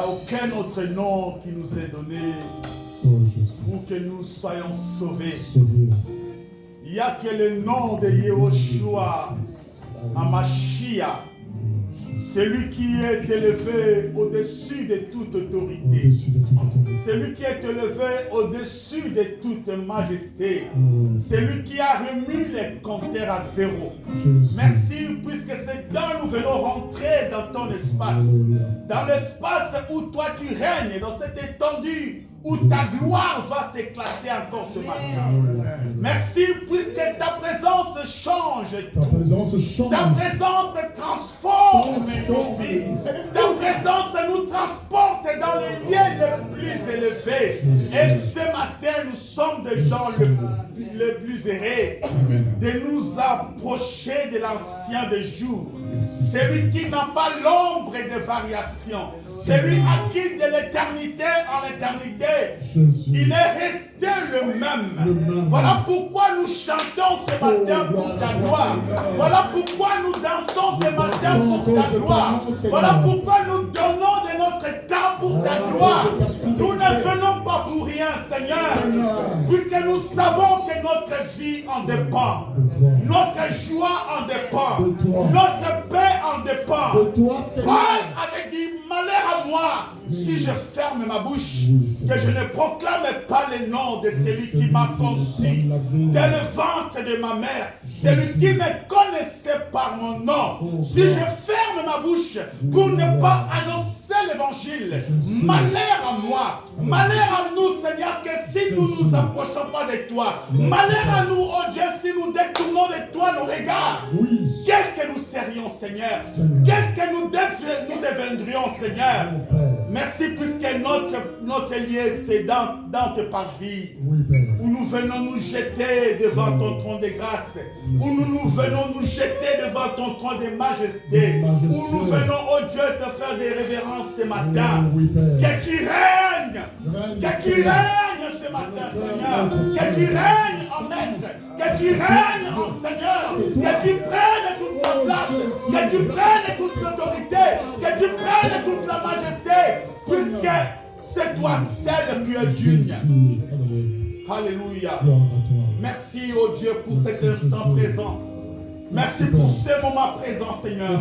aucun autre nom qui nous est donné pour que nous soyons sauvés. Il n'y a que le nom de Yehoshua, Hamashiach, celui qui est élevé au-dessus de toute autorité. Celui qui est élevé au-dessus de toute majesté. Celui qui a remis les compteurs à zéro. Merci, puisque c'est dans nous venons rentrer dans ton espace. Dans l'espace où toi tu règnes, dans cette étendue où ta gloire va s'éclater encore ce matin. Merci, puisque ta présence change tout. Ta présence transforme nos vies. Ta présence nous transporte dans les lieux les plus élevés. Et ce matin, nous sommes des gens les plus errés de nous approcher de l'ancien des jours. Celui qui n'a pas l'ombre de variation. Celui à qui de l'éternité en l'éternité, il est resté le même. Voilà pourquoi nous chantons ce matin pour ta gloire. Voilà pourquoi nous dansons ce matin pour ta gloire. Voilà pourquoi nous donnons de notre temps pour ta gloire. Nous ne venons pas pour rien, Seigneur, puisque nous savons que notre vie en dépend. Notre joie en dépend. Notre paix en dépend. Parle avec du malheur à moi si je ferme ma bouche, que je ne proclame pas le nom de celui qui m'a conçu dès le ventre de ma mère, celui qui me connaissait par mon nom. Si je ferme ma bouche pour ne pas annoncer l'évangile, malheur à moi, malheur à nous, Seigneur, que si nous ne nous approchons pas de toi, malheur à nous, oh Dieu, si nous détournons de toi nos regards. Qu'est-ce que nous serions, Seigneur? Qu'est-ce que nous deviendrions, Seigneur? Merci puisque notre lieu, c'est dans tes parvis, où nous venons nous jeter devant ton trône de grâce, où nous venons nous jeter devant ton trône de majesté, où nous venons, oh Dieu, te faire des révérences ce matin. Que tu règnes, ce matin, Seigneur, que tu règnes en maître, que tu règnes en Seigneur, que tu prennes toute la place, que tu prennes toute l'autorité, que tu prennes toute la majesté, puisque c'est toi seul qui es digne. Alléluia. Merci, oh Dieu, pour cet instant présent. Merci pour ce moment présent, Seigneur.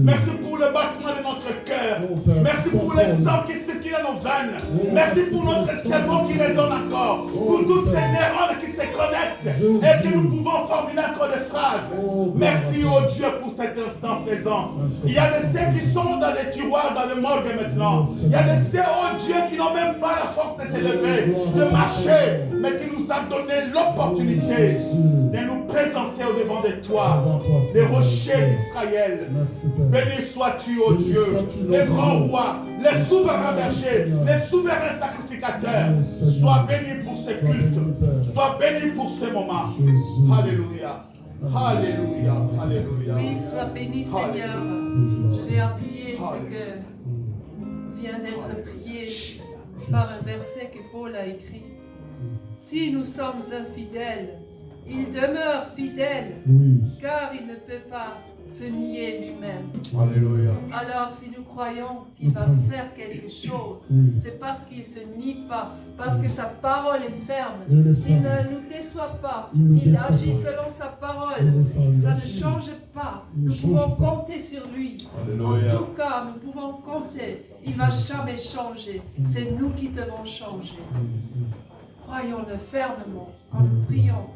Merci pour le battement de notre cœur. Merci pour le sang qui circule dans nos veines. Merci pour notre cerveau qui résonne encore. Pour toutes ces neurones qui se connectent et que nous pouvons formuler encore des phrases. Merci, oh Dieu, pour cet instant présent. Il y a de ceux qui sont dans les tiroirs, dans le morgue maintenant. Il y a de ceux, oh Dieu, qui n'ont même pas la force de se lever, de marcher. Mais tu nous as donné l'opportunité de nous présenter au devant de toi. Les rochers d'Israël. Béni sois-tu, ô Dieu, les grands rois, les souverains bergers, les souverains sacrificateurs. Sois béni pour ce culte. Sois béni pour ce moment. Alléluia. Alléluia. Alléluia. Oui, sois béni, Seigneur. Je vais appuyer ce que vient d'être prié par un verset que Paul a écrit. Si nous sommes infidèles, il demeure fidèle, car il ne peut pas se nier lui-même. Alléluia. Alors, si nous croyons qu'il va faire quelque chose, c'est parce qu'il ne se nie pas, parce que sa parole est ferme. Il ne nous déçoit pas, il agit selon sa parole. Ça ne change pas. Nous pouvons compter sur lui. Alléluia. En tout cas, nous pouvons compter. Il ne va jamais changer. C'est nous qui devons changer. Croyons-le fermement en priant.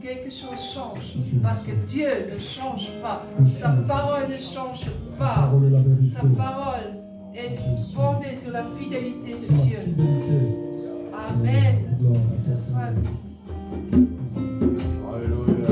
Quelque chose change, parce que Dieu ne change pas, sa parole ne change pas, sa parole est fondée sur la fidélité de Dieu. Amen. Que ce soit ainsi. Alléluia.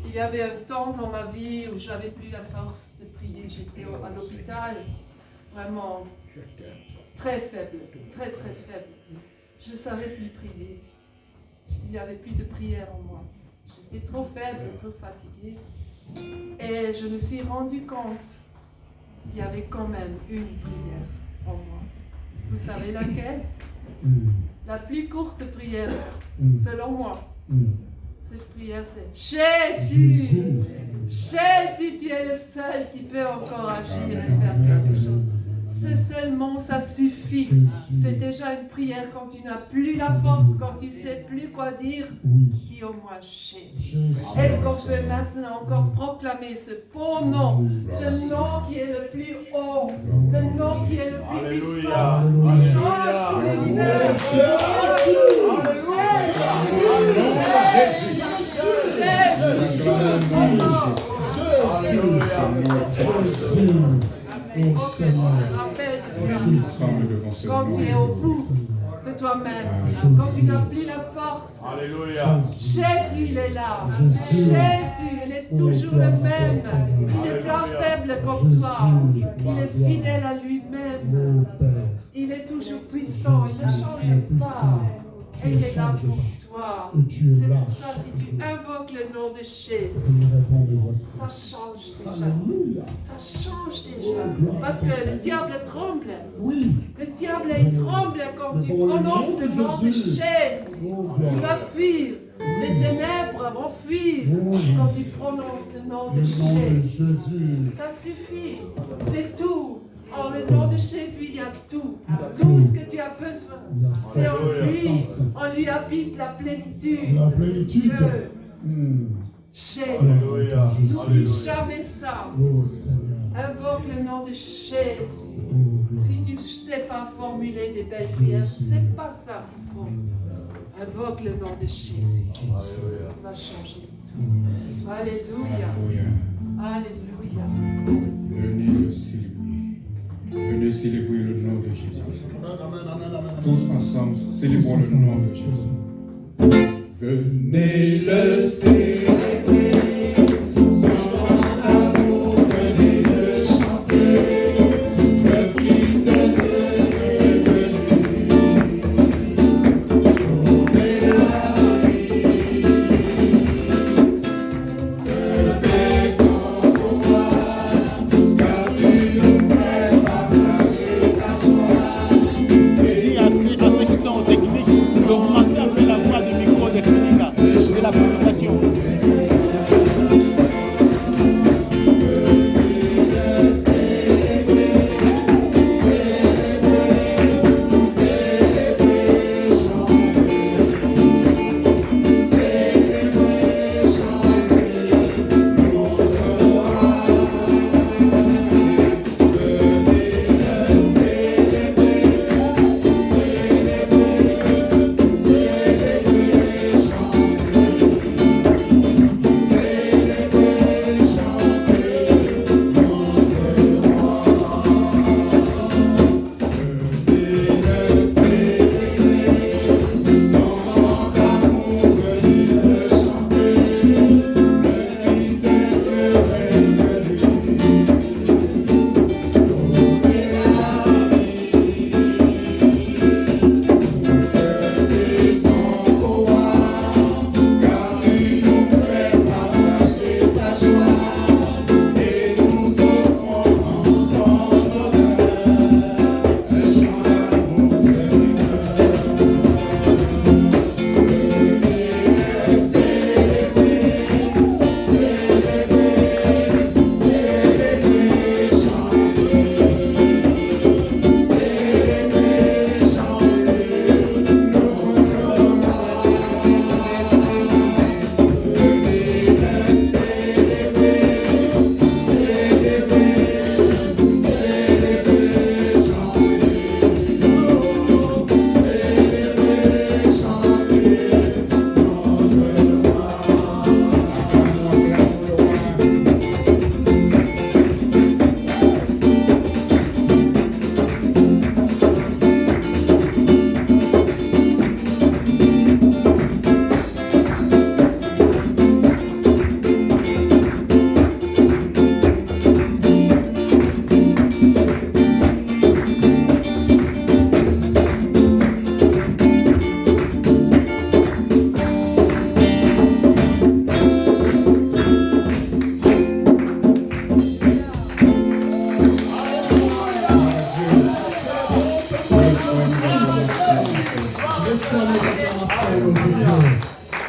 Il y avait un temps dans ma vie où j'avais plus la force de prier. J'étais à l'hôpital, vraiment très faible, très très faible. Je ne savais plus prier. Il n'y avait plus de prière en moi. J'étais trop faible, trop fatiguée. Et je me suis rendu compte qu'il y avait quand même une prière en moi. Vous savez laquelle? La plus courte prière, selon moi. Cette prière, c'est Jésus. Jésus, tu es le seul qui peut encore agir et faire quelque chose. Ce seul mot, ça suffit. C'est déjà une prière quand tu n'as plus la force, quand tu ne sais plus quoi dire. Dis au moins Jésus. Est-ce qu'on peut maintenant encore proclamer ce beau nom, ce nom qui est le plus haut, le nom qui est le plus puissant, qui change tout l'univers. Jésus. Quand tu es au bout de toi-même, quand tu n'as plus la force, Jésus il est là. Jésus il est toujours le même. Il n'est pas faible comme toi. Il est fidèle à lui-même. Il est toujours puissant. Il ne change pas. Et il est là pour toi. toi. Et tu es C'est là. pour ça, si tu invoques le nom de Jésus, Tu me réponds de voici. ça change déjà. Alléluia. Ça change déjà. Oh, gloire Parce à ton que Seigneur. le diable tremble. Oui. Le diable, il tremble quand tu Devant le nom prononces de le nom de Jésus. Jésus. Oh, Il gloire. va fuir. Les ténèbres vont fuir Oh, quand tu prononces le nom de Le nom de Jésus. Jésus. Ça suffit. C'est tout. En le nom de Jésus, il y a tout. Tout ce que tu as besoin. Il y a C'est force en et lui. puissance. En lui habite la plénitude. La plénitude. Que Jésus. Alléluia. N'oublie jamais ça. Oh Seigneur. Invoque le nom de Jésus. Oh, gloire. Si tu ne sais pas formuler des belles prières, c'est pas ça qu'il faut. Invoque le nom de Jésus. Alléluia. Il va changer tout. Alléluia. Alléluia. Venez le célébrer. Venez célébrer le nom de Jésus. Tous ensemble, célébrons le nom de Jésus. Venez le célébrer.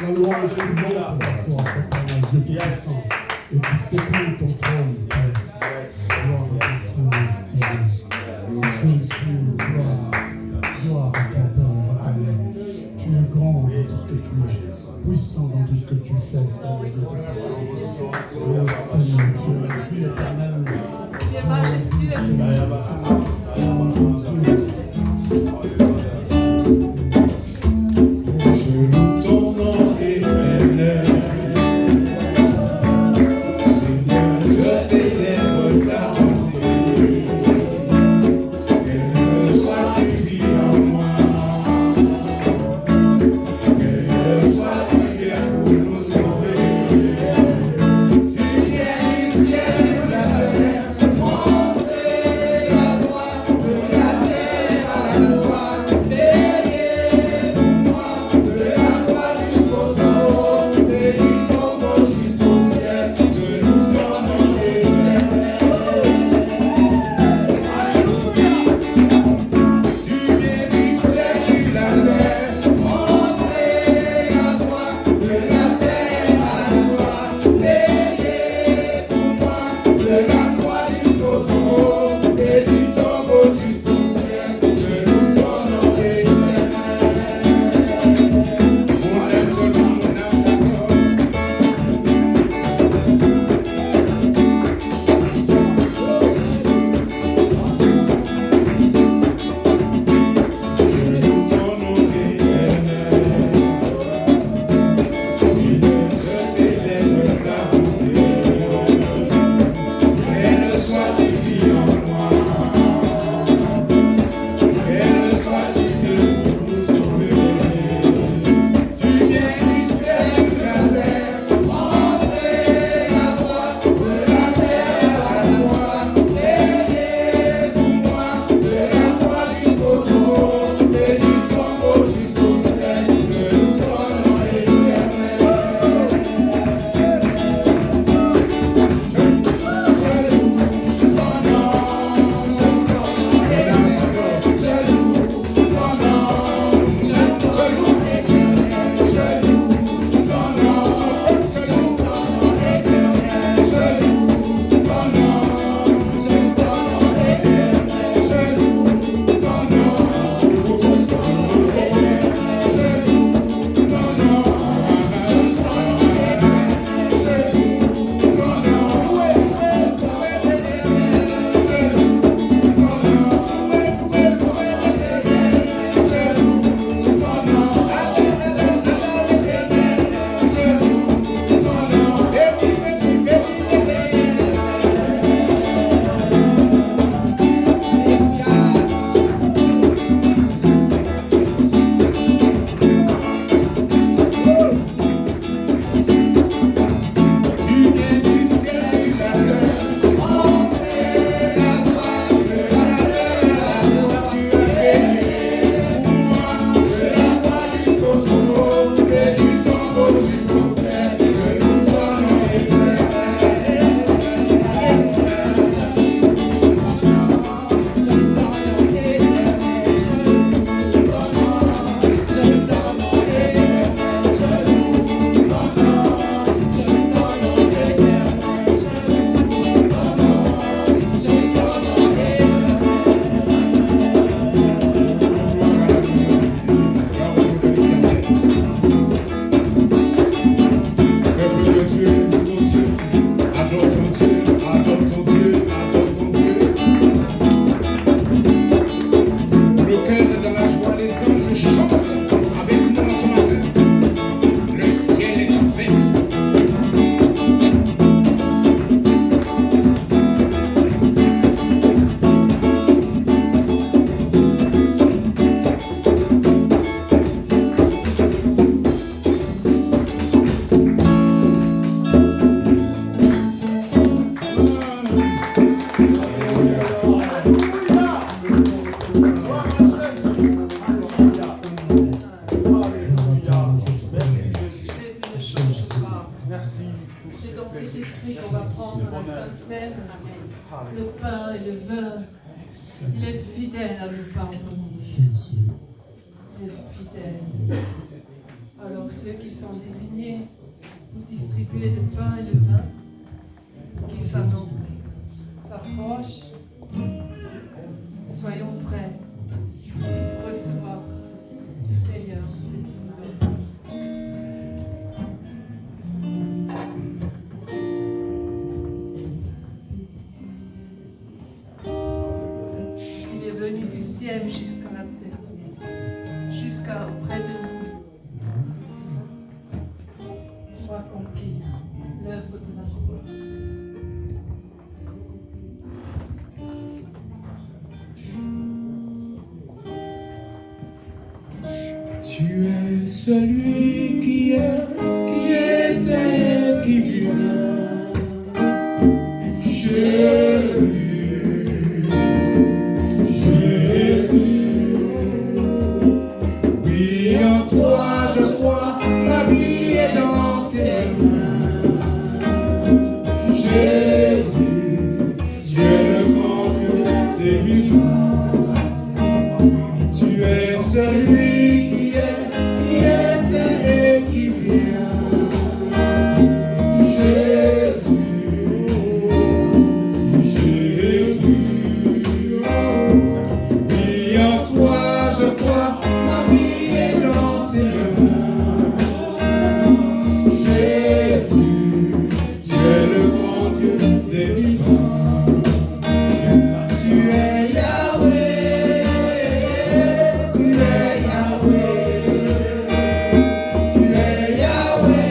La louange est bonne pour toi, éternel Dieu Tout-Puissant, et qui s'écoule ton trône. Gloire à ton Seigneur, Jésus, gloire à ton Père éternel. Tu es grand dans tout ce que tu es, puissant dans tout ce que tu fais, Seigneur Dieu Tout-Puissant. Oh Seigneur, tu es la vie éternelle. Tu es majestueux. Montrer la voie de la pour C'est ce dans cet plaisir. esprit qu'on va prendre la Sainte Seine, le pain et le vin. Il est fidèle à nous pardonner. Il est fidèle. Alors ceux qui sont désignés pour distribuer le pain et le vin, qui s'approchent, soyons prêts pour recevoir du Seigneur ce qu'il nous donne. Il est venu du ciel jusqu'à la terre, jusqu'à auprès de nous, pour accomplir l'œuvre de la croix. Tu es celui qui est, qui était, qui vient. Jésus, Jésus. Oui, en toi je crois, ma vie est dans tes mains. Jésus, tu es le grand Dieu des vivants. Tu es celui qui était et qui vient. Jésus, Jésus. Oui, en toi je crois, ma vie est dans tes mains. Jésus, tu es le grand Dieu des vivants. Tu es Yahweh, tu es Yahweh, tu es Yahweh,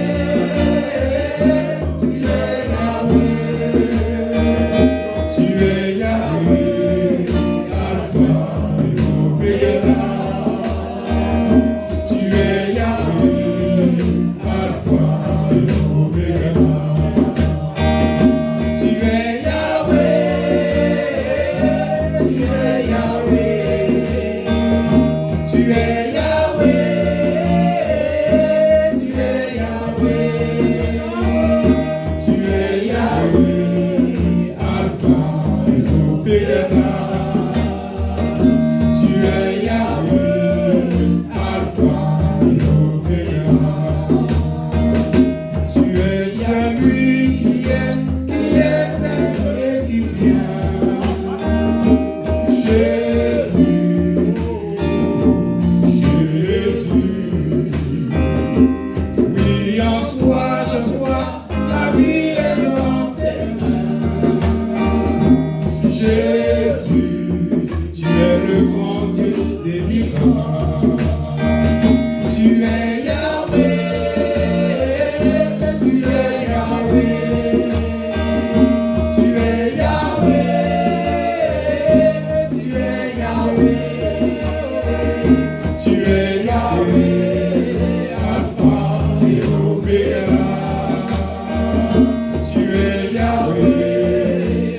tu es Yahweh, tu es Yahweh, Alpha et Omega. Tu es Yahweh, Alpha et Omega. Tu es Yahweh, tu es Yahweh, tu es Yahweh, tu es Yahweh, tu es Yahweh, Alpha et Omega. Tu es Yahweh, Alpha et Omega. Tu es celui qui est, qui était et qui vient. Jésus, Jésus. Oui, en toi je crois, la vie est dans tes mains. Jésus, tu es le grand Dieu des vivants. Tu es Yahweh, tu es Yahweh, tu es Yahweh, tu es Yahweh, tu es Yahweh, Alpha et Omega. Tu es Yahweh,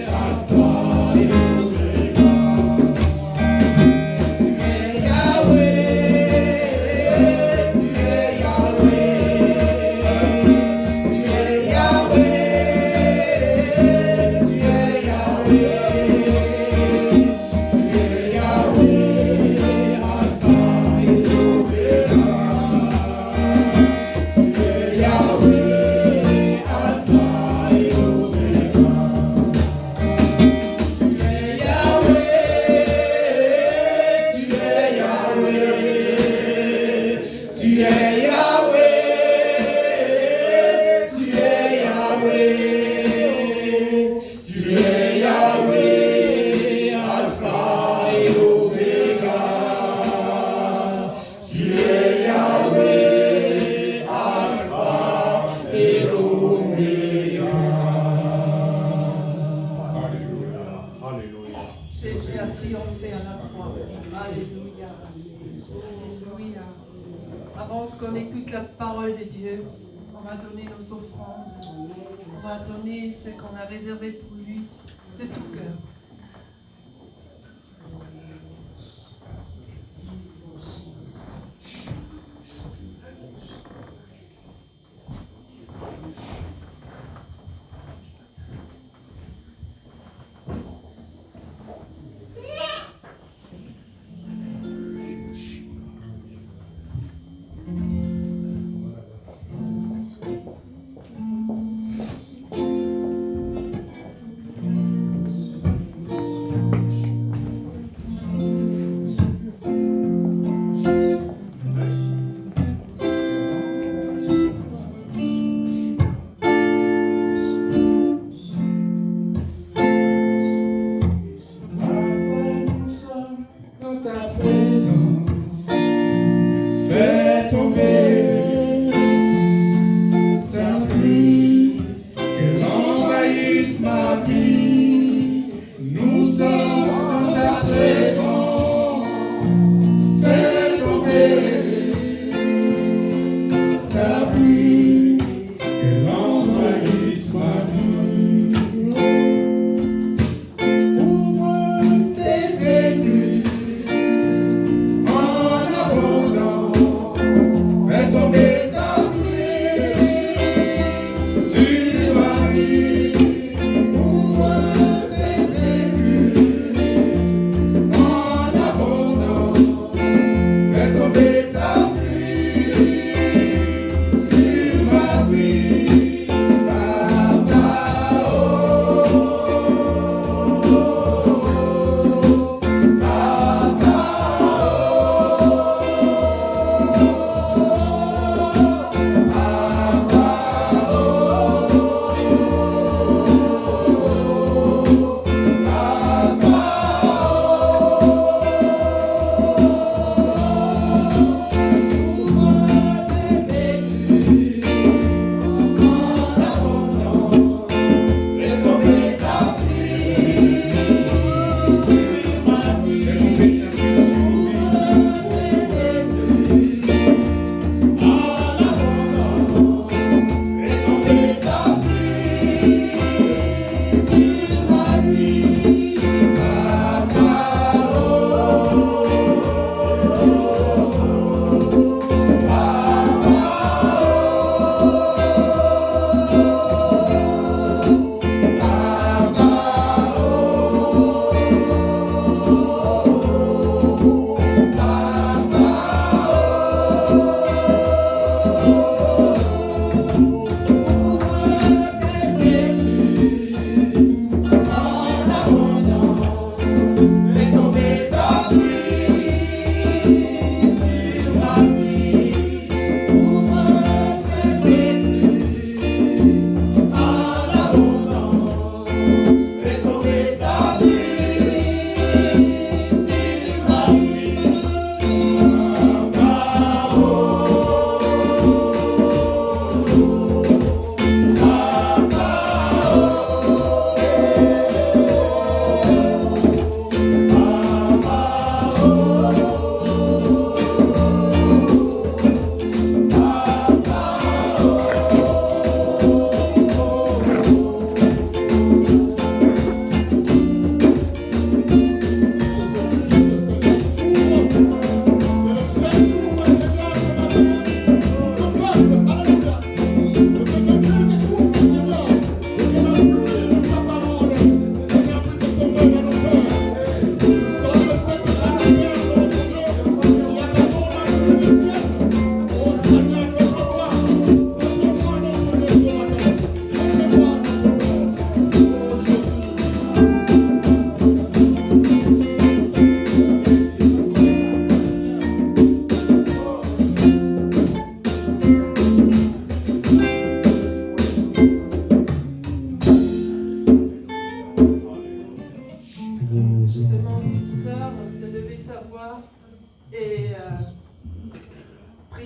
Alpha et Omega. Tu es Yahweh, tu es Yahweh, tu es Yahweh, tu es Yahweh, tu es Yahweh, Alpha et Omega. Tu es Yahweh, Alpha et Omega. Tu es Yahweh, tu es Yahweh, tu es Yahweh, tu es Yahweh, tu es Yahweh, Alpha et Omega. Tu es Yahweh, Alpha et Omega. Alléluia. Alléluia. Jésus a triomphé à la croix. Alléluia. Alléluia. Avant qu'on écoute la parole de Dieu, on va donner nos offrandes. On va donner ce qu'on a réservé pour lui de tout cœur.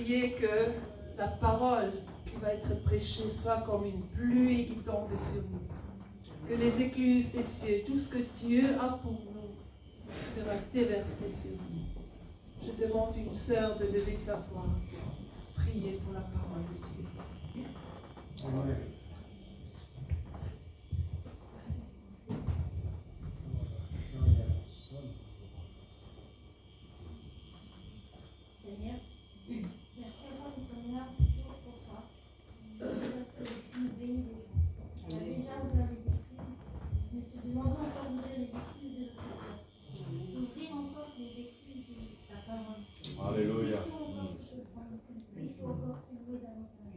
prier que la parole qui va être prêchée soit comme une pluie qui tombe sur nous. Que les écluses des cieux, tout ce que Dieu a pour nous, sera déversé sur nous. Je demande une sœur de lever sa voix, prier pour la parole de Dieu. Amen. Seigneur, merci à toi qui sommes là toujours pour toi. Parce que tu nous bénis déjà. Déjà, vous avez des excuses. Nous te demandons encore d'ouvrir les excuses de notre cœur. Ouvrir encore les excuses de ta parole. Alléluia. Nous puissions encore te louer davantage.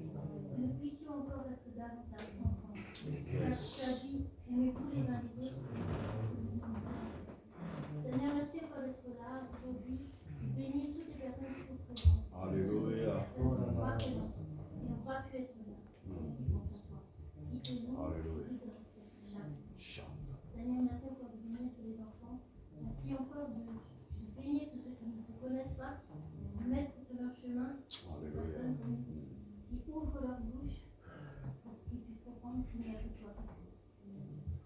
Nous puissions encore être davantage ensemble. Car tu as dit, aimez-vous les uns les autres. Seigneur, merci encore d'être là aujourd'hui. Bénis toutes les personnes qui sont présentes. Alléluia. Et on va pu être là. Alléluia. Seigneur, merci encore de bénir tous les enfants. Merci encore de bénir tous ceux qui ne te connaissent pas, de mettre sur leur chemin personnes qui ouvrent leur bouche pour qu'ils puissent comprendre qu'il n'y a que toi.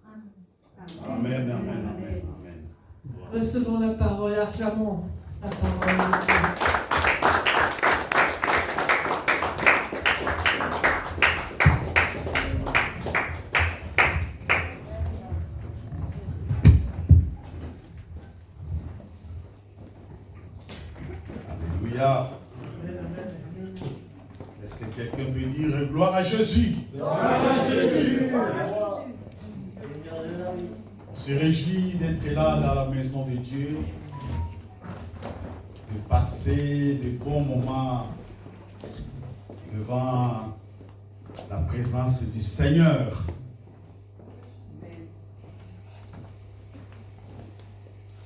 Amen. Amen, amen, amen, amen. Recevons la parole, acclamons la parole de Dieu. Alléluia. Est-ce que quelqu'un peut dire gloire à Jésus? Gloire à Jésus. se réjouit d'être là dans la maison de Dieu, de passer de bons moments devant la présence du Seigneur.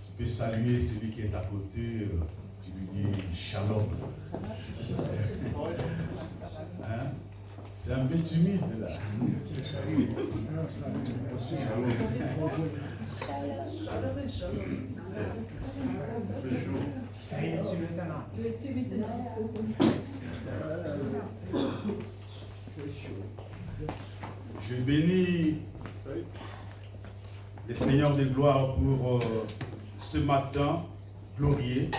Tu peux saluer celui qui est à côté, tu lui dis shalom. Hein? C'est un peu timide là. Je bénis le Seigneur de gloire pour ce matin glorieux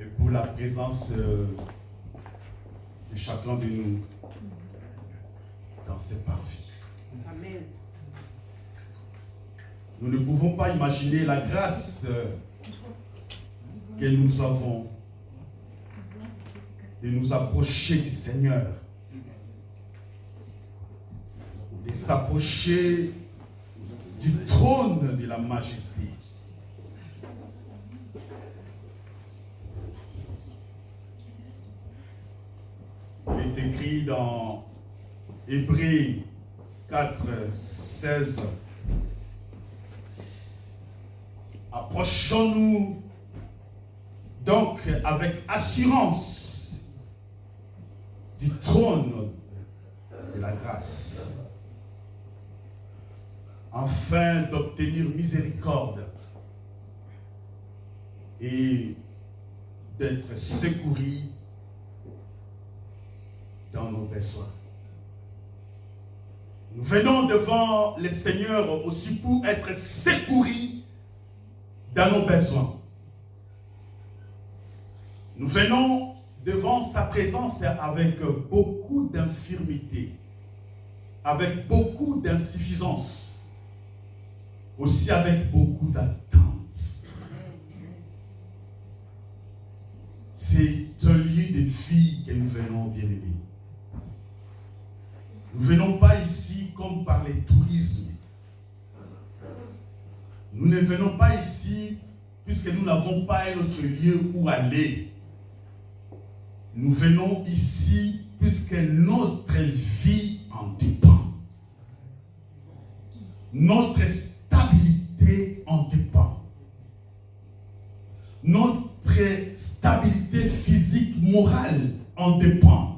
et pour la présence de chacun de nous dans ces parvis. Amen. Nous ne pouvons pas imaginer la grâce que nous avons de nous approcher du Seigneur, de s'approcher du trône de la majesté. Il est écrit dans Hébreux 4, 16. Approchons-nous donc avec assurance du trône de la grâce, afin d'obtenir miséricorde et d'être secourus dans nos besoins. Nous venons devant le Seigneur aussi pour être secourus dans nos besoins. Nous venons devant sa présence avec beaucoup d'infirmités, avec beaucoup d'insuffisance, aussi avec beaucoup d'attentes. C'est un lieu de vie que nous venons, bien-aimés. Nous ne venons pas ici comme par les tourismes. Nous ne venons pas ici puisque nous n'avons pas un autre lieu où aller. Nous venons ici puisque notre vie en dépend. Notre stabilité en dépend. Notre stabilité physique, morale en dépend.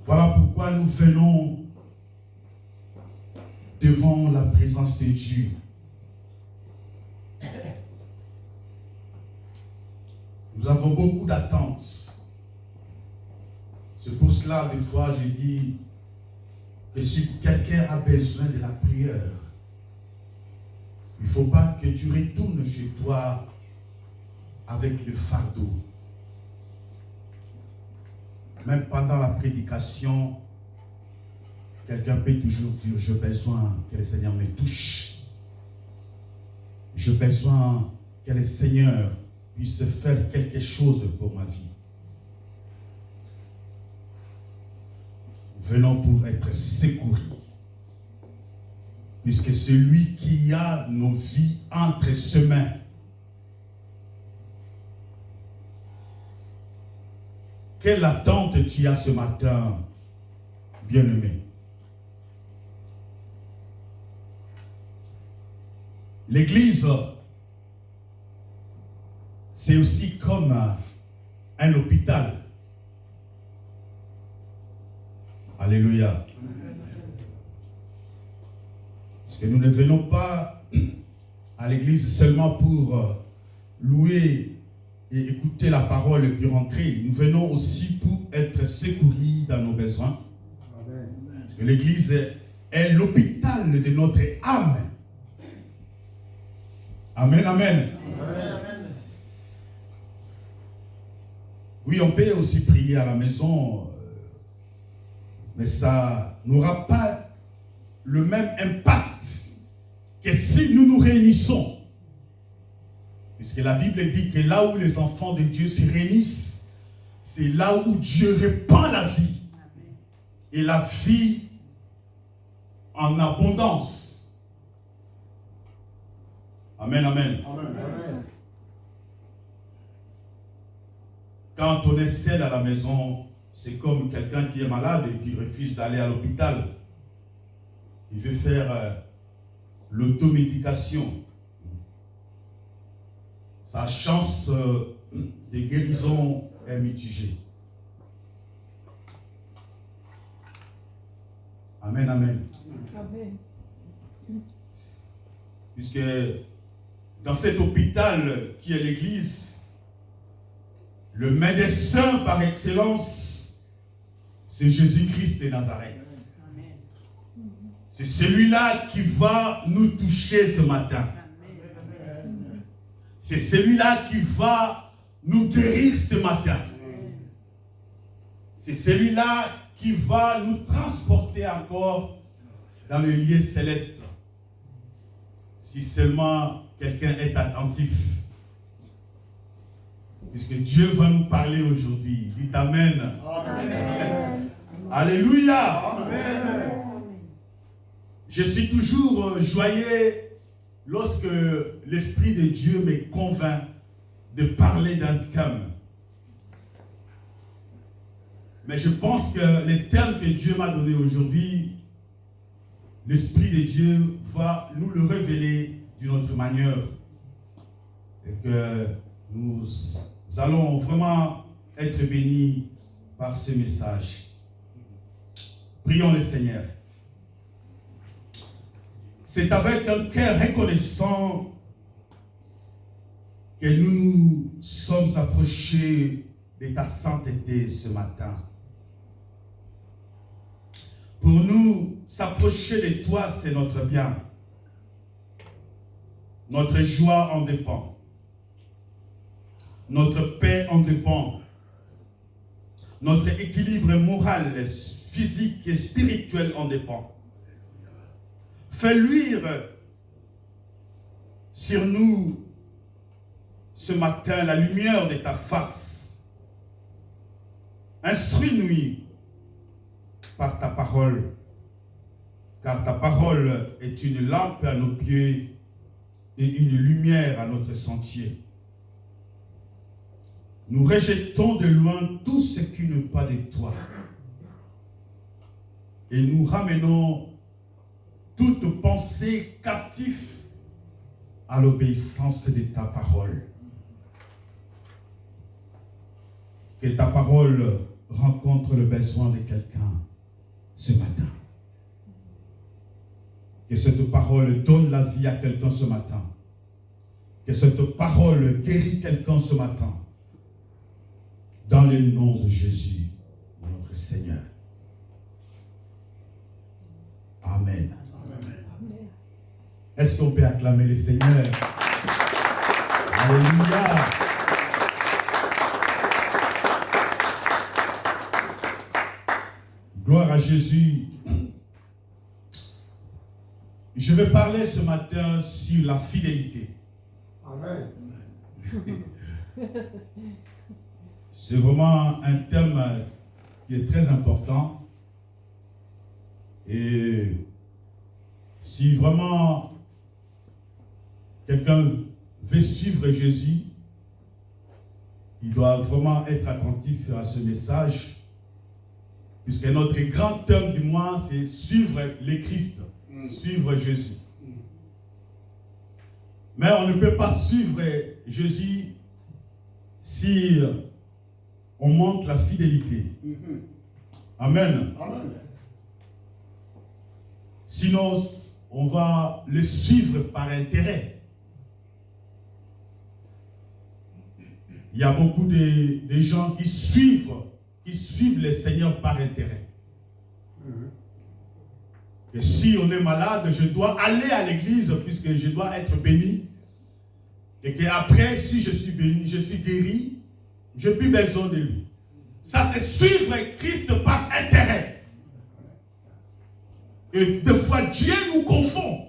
Voilà pourquoi nous venons devant la présence de Dieu. Nous avons beaucoup d'attentes. C'est pour cela, des fois, je dis que si quelqu'un a besoin de la prière, il ne faut pas que tu retournes chez toi avec le fardeau. Même pendant la prédication, quelqu'un peut toujours dire, j'ai besoin que le Seigneur me touche. J'ai besoin que le Seigneur puisse faire quelque chose pour ma vie. Venons pour être secourus. Puisque celui qui a nos vies entre ses mains, quelle attente tu as ce matin, bien-aimé? L'église, c'est aussi comme un hôpital. Alléluia. Parce que nous ne venons pas à l'église seulement pour louer et écouter la parole et puis rentrer. Nous venons aussi pour être secourus dans nos besoins. Parce que l'église est l'hôpital de notre âme. Amen, amen. Amen. Oui, on peut aussi prier à la maison, mais ça n'aura pas le même impact que si nous nous réunissons. Puisque la Bible dit que là où les enfants de Dieu se réunissent, c'est là où Dieu répand la vie. Et la vie en abondance. Amen, amen. Amen. Quand on est seul à la maison, c'est comme quelqu'un qui est malade et qui refuse d'aller à l'hôpital. Il veut faire l'automédication. Sa chance de guérison est mitigée. Amen, amen. Amen. Puisque dans cet hôpital qui est l'Église, le médecin par excellence, c'est Jésus-Christ de Nazareth. C'est celui-là qui va nous toucher ce matin. C'est celui-là qui va nous guérir ce matin. C'est celui-là qui va nous transporter encore dans le lieu céleste. Si seulement quelqu'un est attentif. Puisque Dieu va nous parler aujourd'hui. Dites Amen. Amen. Alléluia. Amen. Je suis toujours joyeux lorsque l'Esprit de Dieu me convainc de parler d'un thème. Mais je pense que le thème que Dieu m'a donné aujourd'hui, l'Esprit de Dieu va nous le révéler d'une autre manière. Et que nous allons vraiment être bénis par ce message. Prions le Seigneur. C'est avec un cœur reconnaissant que nous nous sommes approchés de ta sainteté ce matin. Pour nous, s'approcher de toi, c'est notre bien. Notre joie en dépend. Notre paix en dépend. Notre équilibre moral, physique et spirituel en dépend. Fais luire sur nous ce matin la lumière de ta face. Instruis-nous par ta parole, car ta parole est une lampe à nos pieds et une lumière à notre sentier. Nous rejetons de loin tout ce qui n'est pas de toi et nous ramenons toute pensée captive à l'obéissance de ta parole. Que ta parole rencontre le besoin de quelqu'un ce matin. Que cette parole donne la vie à quelqu'un ce matin. Que cette parole guérit quelqu'un ce matin. Dans le nom de Jésus, notre Seigneur. Amen. Est-ce qu'on peut acclamer le Seigneur? Alléluia. Gloire à Jésus. Je vais parler ce matin sur la fidélité. Amen. C'est vraiment un thème qui est très important. Et si vraiment quelqu'un veut suivre Jésus, il doit vraiment être attentif à ce message, puisque notre grand thème du mois, c'est suivre le Christ, suivre Jésus. Mais on ne peut pas suivre Jésus si on manque la fidélité. Amen. Amen. Sinon, on va le suivre par intérêt. Il y a beaucoup de gens qui suivent le Seigneur par intérêt. Et si on est malade, je dois aller à l'église puisque je dois être béni. Et qu'après, si je suis béni, je suis guéri, je n'ai plus besoin de lui. Ça, c'est suivre Christ par intérêt. Et des fois, Dieu nous confond.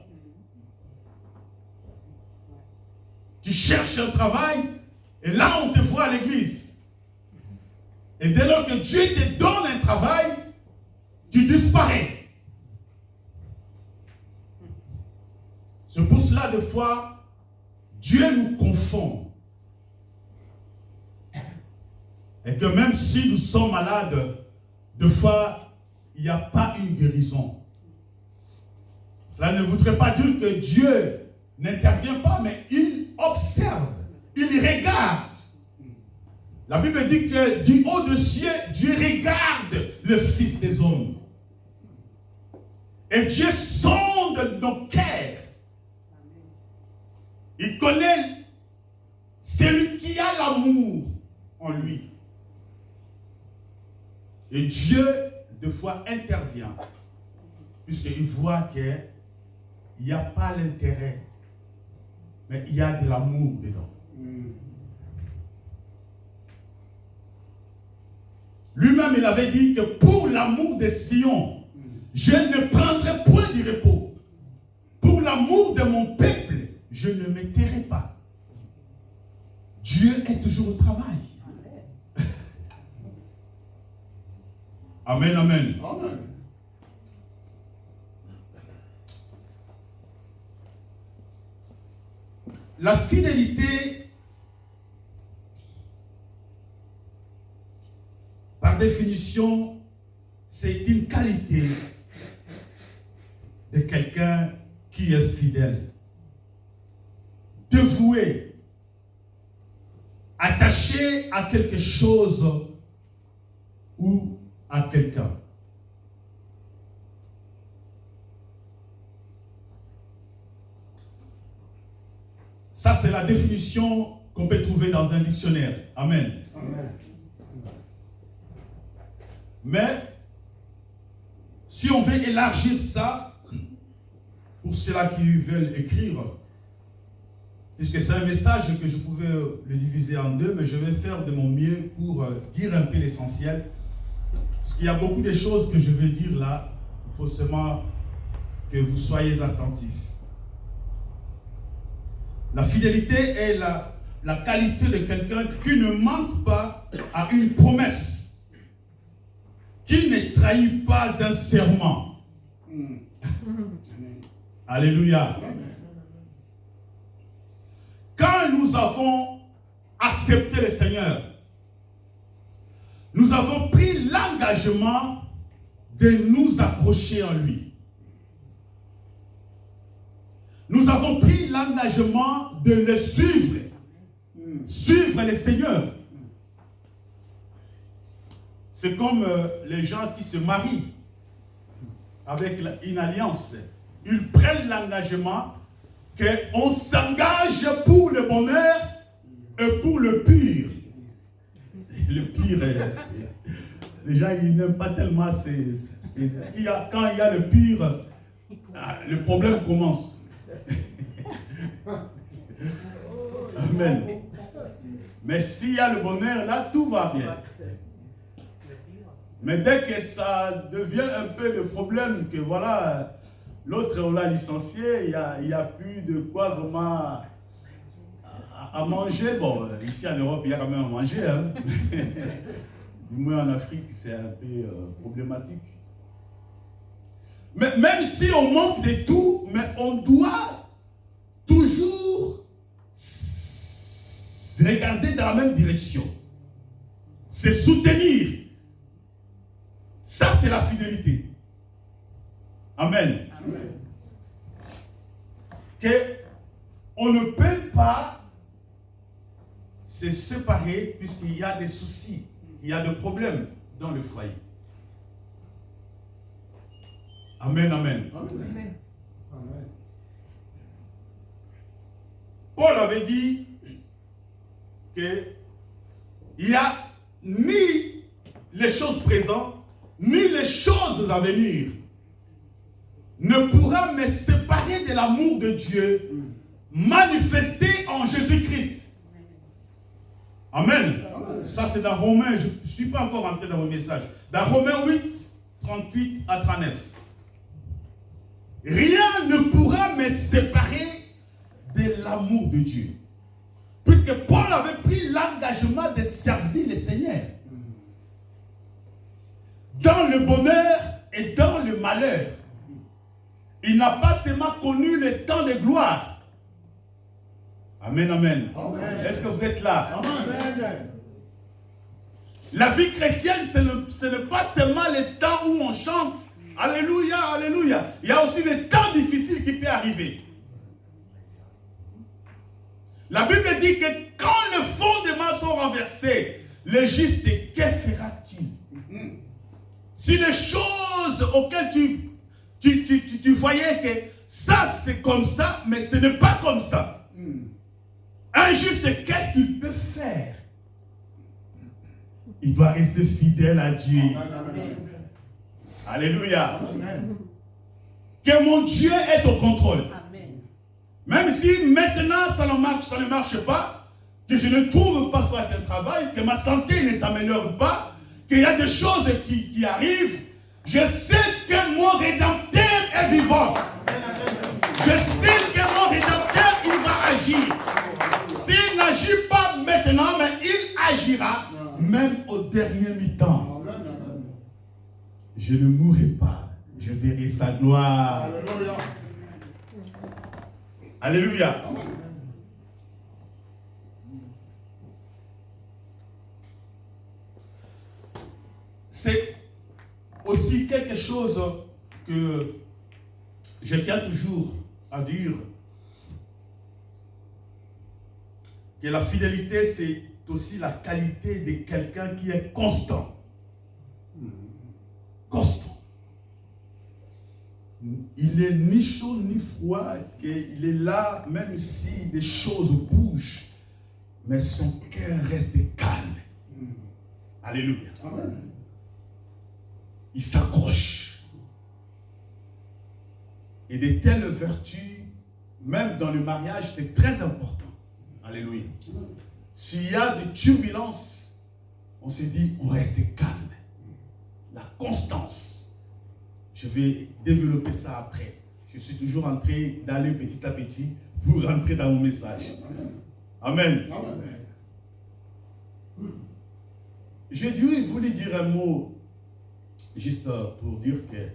Tu cherches un travail, et là, on te voit à l'église. Et dès lors que Dieu te donne un travail, tu disparais. de fois, Dieu nous confond. Et que même si nous sommes malades, de fois, il n'y a pas une guérison. Cela ne voudrait pas dire que Dieu n'intervient pas, mais il observe, il regarde. La Bible dit que du haut des cieux, Dieu regarde le Fils des hommes. Et Dieu sonde nos cœurs. Il connaît celui qui a l'amour en lui. Et Dieu, des fois, intervient, puisqu'il voit qu'il n'y a pas l'intérêt, mais il y a de l'amour dedans. Lui-même, il avait dit que pour l'amour de Sion, je ne prendrai point du repos. Pour l'amour de mon peuple, je ne me tairai pas. Dieu est toujours au travail. Amen, amen. Amen. La fidélité, par définition, c'est une qualité de quelqu'un qui est fidèle, dévoué, attaché à quelque chose ou à quelqu'un. Ça, c'est la définition qu'on peut trouver dans un dictionnaire. Amen. Amen. Mais, si on veut élargir ça, pour ceux-là qui veulent écrire, puisque c'est un message que je pouvais le diviser en deux, mais je vais faire de mon mieux pour dire un peu l'essentiel. Parce qu'il y a beaucoup de choses que je vais dire là, il faut seulement que vous soyez attentifs. La fidélité est la qualité de quelqu'un qui ne manque pas à une promesse, qui ne trahit pas un serment. Alléluia. Quand nous avons accepté le Seigneur, nous avons pris l'engagement de nous accrocher en lui. Nous avons pris l'engagement de le suivre. Suivre le Seigneur. C'est comme les gens qui se marient avec une alliance. Ils prennent l'engagement qu'on s'engage pour le bonheur et pour le pur. Le pire, les gens ils n'aiment pas tellement. Quand il y a le pire, le problème commence. Amen. Mais s'il y a le bonheur, là, tout va bien. Mais dès que ça devient un peu le problème, que voilà, l'autre on l'a licencié, il n'y a plus de quoi vraiment à manger. Bon, ici en Europe, il y a quand même à manger. Hein. Du moins en Afrique, c'est un peu problématique. Mais même si on manque de tout, mais on doit toujours regarder dans la même direction. C'est soutenir. Ça, c'est la fidélité. Amen. Amen. On ne peut pas se séparer puisqu'il y a des soucis, il y a des problèmes dans le foyer. Amen, amen. Amen. Amen. Paul avait dit qu'il n'y a ni les choses présentes, ni les choses à venir ne pourra me séparer de l'amour de Dieu manifesté en Jésus-Christ. Amen. Amen. Ça c'est dans Romains, je ne suis pas encore entré dans vos messages. Dans Romains 8, 38 à 39. Rien ne pourra me séparer de l'amour de Dieu. Puisque Paul avait pris l'engagement de servir le Seigneur. Dans le bonheur et dans le malheur. Il n'a pas seulement connu le temps de gloire, Amen, amen. Est-ce que vous êtes là? Amen. La vie chrétienne, ce n'est pas seulement les temps où on chante. Alléluia, alléluia. Il y a aussi des temps difficiles qui peuvent arriver. La Bible dit que quand les fondements sont renversés, le juste, que fera-t-il? Si les choses auxquelles tu voyais que ça c'est comme ça, mais ce n'est pas comme ça. Un juste, qu'est-ce qu'il peut faire? Il doit rester fidèle à Dieu. Amen. Alléluia. Amen. Que mon Dieu est au contrôle. Amen. Même si maintenant ça ne marche pas, que je ne trouve pas soit un travail, que ma santé ne s'améliore pas, qu'il y a des choses qui arrivent, je sais que mon Rédempteur est vivant. Je sais que mon Rédempteur, il va agir. S'il n'agit pas maintenant, mais il agira même au dernier mi-temps. Je ne mourrai pas, je verrai sa gloire. Alléluia. C'est aussi quelque chose que je tiens toujours à dire, que la fidélité, c'est aussi la qualité de quelqu'un qui est constant. Constant. Il n'est ni chaud ni froid, qu'il est là, même si des choses bougent, mais son cœur reste calme. Alléluia. Amen. Il s'accroche. Et de telles vertus, même dans le mariage, c'est très important. Alléluia. S'il y a des turbulences, on se dit, on reste calme. La constance. Je vais développer ça après. Je suis toujours en train d'aller petit à petit pour rentrer dans mon message. Amen. Amen. J'ai voulu dire un mot juste pour dire que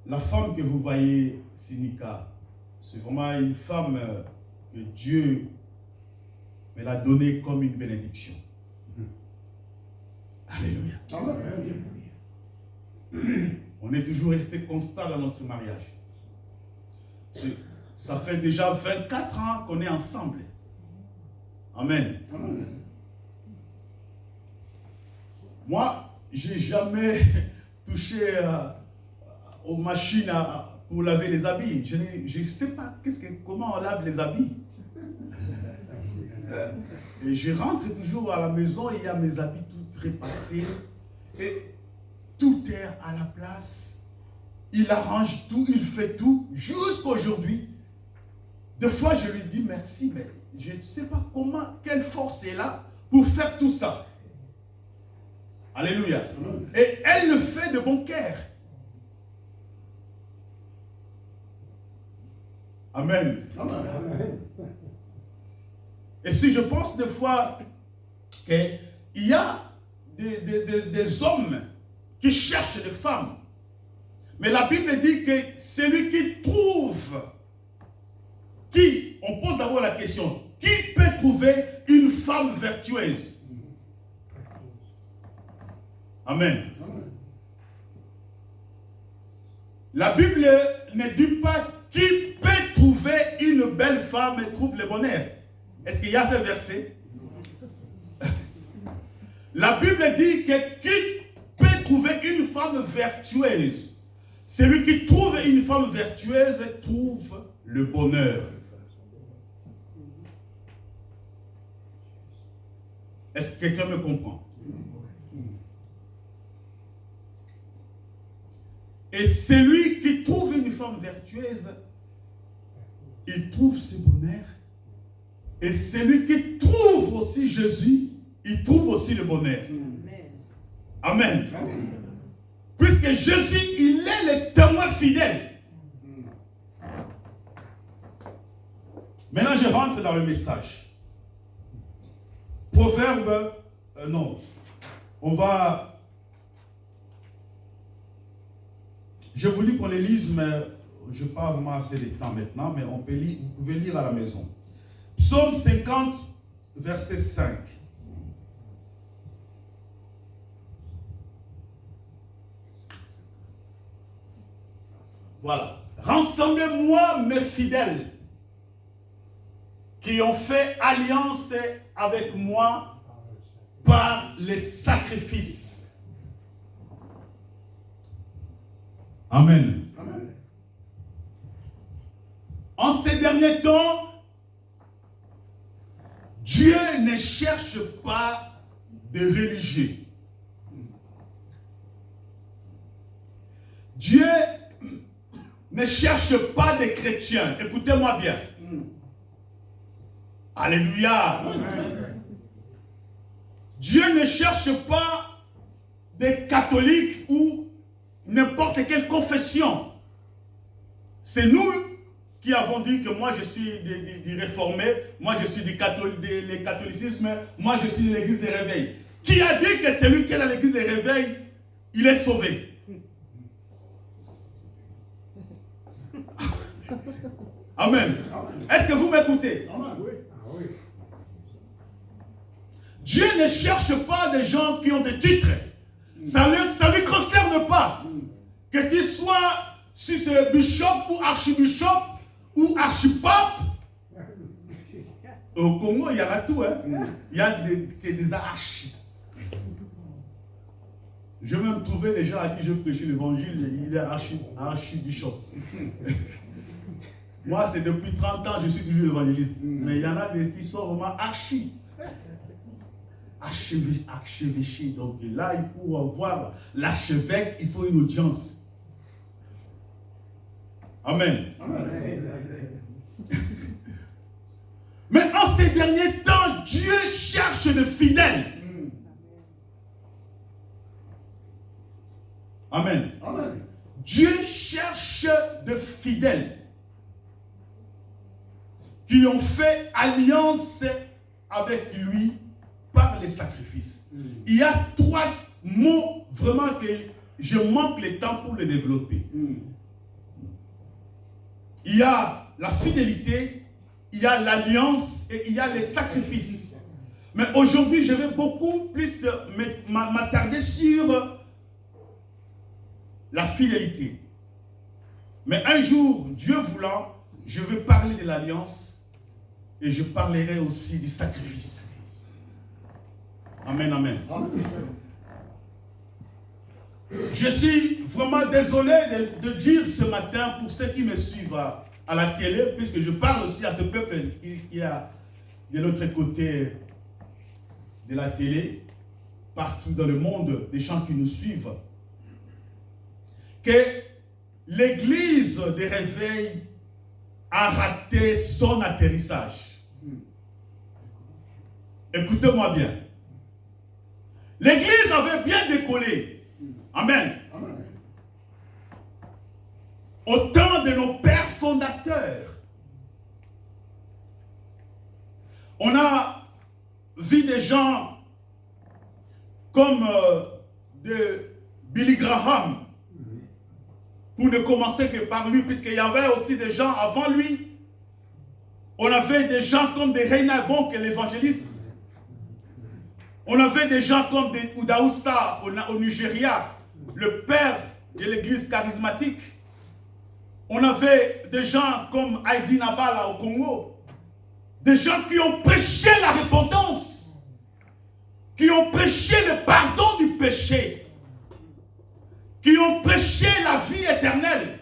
la femme que vous voyez, Sinika, c'est vraiment une femme que Dieu me l'a donnée comme une bénédiction. Alléluia. Amen. On est toujours resté constant dans notre mariage. Ça fait déjà 24 ans qu'on est ensemble. Amen. Amen. Moi, je n'ai jamais touché aux machines pour laver les habits. Je ne sais pas comment on lave les habits. Et je rentre toujours à la maison et il y a mes habits tout trépassés. Et tout est à la place. Il arrange tout, il fait tout, jusqu'à aujourd'hui. Des fois, je lui dis merci, mais je ne sais pas quelle force est là pour faire tout ça. Alléluia. Et elle le fait de bon cœur. Amen. Amen. Et si je pense des fois qu'il y a des hommes qui cherchent des femmes, mais la Bible dit que celui qui trouve, on pose d'abord la question, qui peut trouver une femme vertueuse? Amen. La Bible ne dit pas qui peut trouver une belle femme et trouve le bonheur. Est-ce qu'il y a ce verset? La Bible dit que qui peut trouver une femme vertueuse? Celui qui trouve une femme vertueuse trouve le bonheur. Est-ce que quelqu'un me comprend? Et celui qui trouve une femme vertueuse, il trouve ce bonheur. Et celui qui trouve aussi Jésus, il trouve aussi le bonheur. Amen. Amen. Puisque Jésus, il est le témoin fidèle. Maintenant, je rentre dans le message. Proverbe, non. Je voulais qu'on les lise, mais je n'ai pas vraiment assez de temps maintenant, mais on peut lire, vous pouvez lire à la maison. Psaume 50, verset 5. Voilà. Rassemblez-moi mes fidèles qui ont fait alliance avec moi par les sacrifices. Amen. Amen. En ces derniers temps, Dieu ne cherche pas de religieux. Dieu ne cherche pas des chrétiens. Écoutez-moi bien. Alléluia. Amen. Dieu ne cherche pas des catholiques ou n'importe quelle confession. C'est nous qui avons dit que moi je suis des réformés, moi je suis du catholicisme, moi je suis de l'église des réveils. Qui a dit que celui qui est dans l'église des réveils, il est sauvé? Amen. Est-ce que vous m'écoutez? Oui. Dieu ne cherche pas des gens qui ont des titres. Ça ne lui concerne pas. Que tu sois si c'est bishop ou archibishop ou archipape. Au Congo, il y a tout. Hein? Il y a des archis. Je vais même trouver les gens à qui je prêche l'évangile, il est archibishop. Moi, c'est depuis 30 ans, je suis toujours évangéliste. Mais il y en a des qui sont vraiment archevêchés. Donc là, pour voir l'archevêque, il faut une audience. Amen. Mais en ces derniers temps, Dieu cherche de fidèles. Amen. Dieu cherche de fidèles qui ont fait alliance avec lui par les sacrifices. Il y a 3 mots vraiment que je manque le temps pour les développer. Il y a la fidélité, il y a l'alliance et il y a les sacrifices. Mais aujourd'hui, je vais beaucoup plus m'attarder sur la fidélité. Mais un jour, Dieu voulant, je vais parler de l'alliance et je parlerai aussi du sacrifice. Amen, amen. Je suis vraiment désolé de dire ce matin pour ceux qui me suivent à la télé, puisque je parle aussi à ce peuple qui est de l'autre côté de la télé, partout dans le monde, des gens qui nous suivent, que l'église des réveils a raté son atterrissage. Écoutez-moi bien. L'église avait bien décollé. Amen. Au temps de nos pères fondateurs, on a vu des gens comme de Billy Graham, pour ne commencer que par lui, puisqu'il y avait aussi des gens avant lui. On avait des gens comme des Reinhard Bonk, l'évangéliste. On avait des gens comme des Udaoussa au Nigeria, le père de l'église charismatique. On avait des gens comme Heidi Nabala au Congo. Des gens qui ont prêché la repentance, qui ont prêché le pardon du péché, qui ont prêché la vie éternelle,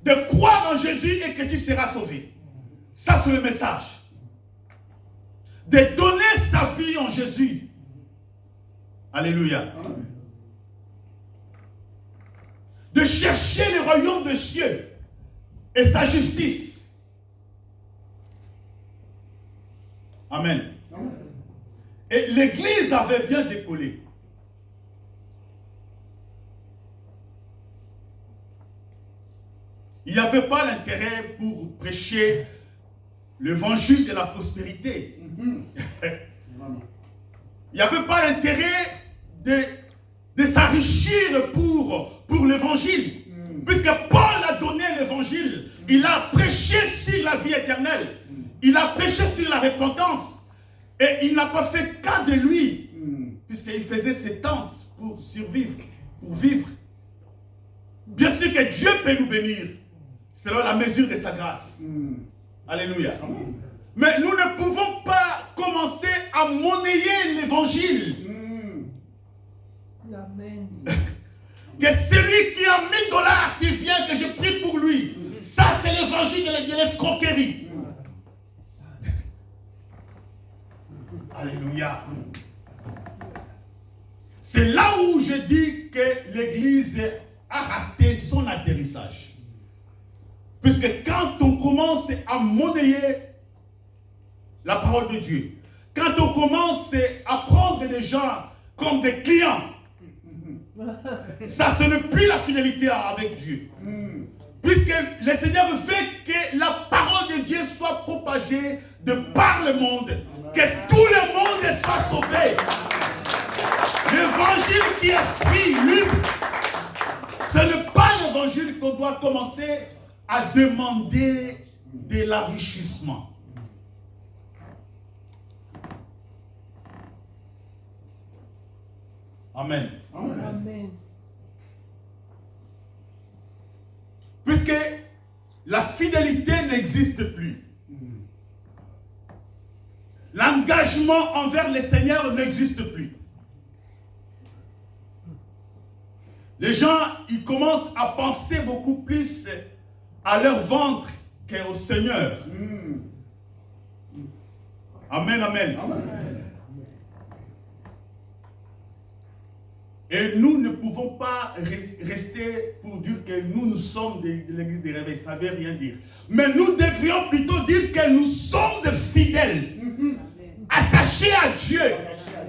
de croire en Jésus et que tu seras sauvé. Ça, c'est le message. De donner sa vie en Jésus. Alléluia. De chercher le royaume des cieux et sa justice. Amen. Et l'église avait bien décollé. Il n'y avait pas l'intérêt pour prêcher l'évangile de la prospérité. Il n'y avait pas l'intérêt de s'enrichir pour l'évangile. Puisque Paul a donné l'évangile il a prêché sur la vie éternelle. Il a prêché sur la repentance. Et il n'a pas fait cas de lui, puisqu'il faisait ses tentes pour survivre, pour vivre. Bien sûr que Dieu peut nous bénir, selon la mesure de sa grâce. Alléluia. Mais nous ne pouvons pas commencer à monnayer l'évangile. Amen. Que celui qui a 1000 $ qui vient, que je prie pour lui, ça c'est l'évangile de l'escroquerie. Alléluia. C'est là où je dis que l'Église a raté son atterrissage. Puisque quand on commence à monnayer la parole de Dieu, quand on commence à prendre des gens comme des clients, ça ce n'est plus la fidélité avec Dieu. Puisque le Seigneur veut que la parole de Dieu soit propagée de par le monde, que tout le monde soit sauvé. L'évangile qui est free, libre, ce n'est pas l'évangile qu'on doit commencer à demander de l'enrichissement. Amen. Amen. Puisque la fidélité n'existe plus. L'engagement envers le Seigneur n'existe plus. Les gens, ils commencent à penser beaucoup plus à leur ventre qu'au Seigneur. Amen, amen. Et nous ne pouvons pas rester pour dire que nous sommes de l'église des réveils. Ça ne veut rien dire. Mais nous devrions plutôt dire que nous sommes de fidèles, attachés à Dieu.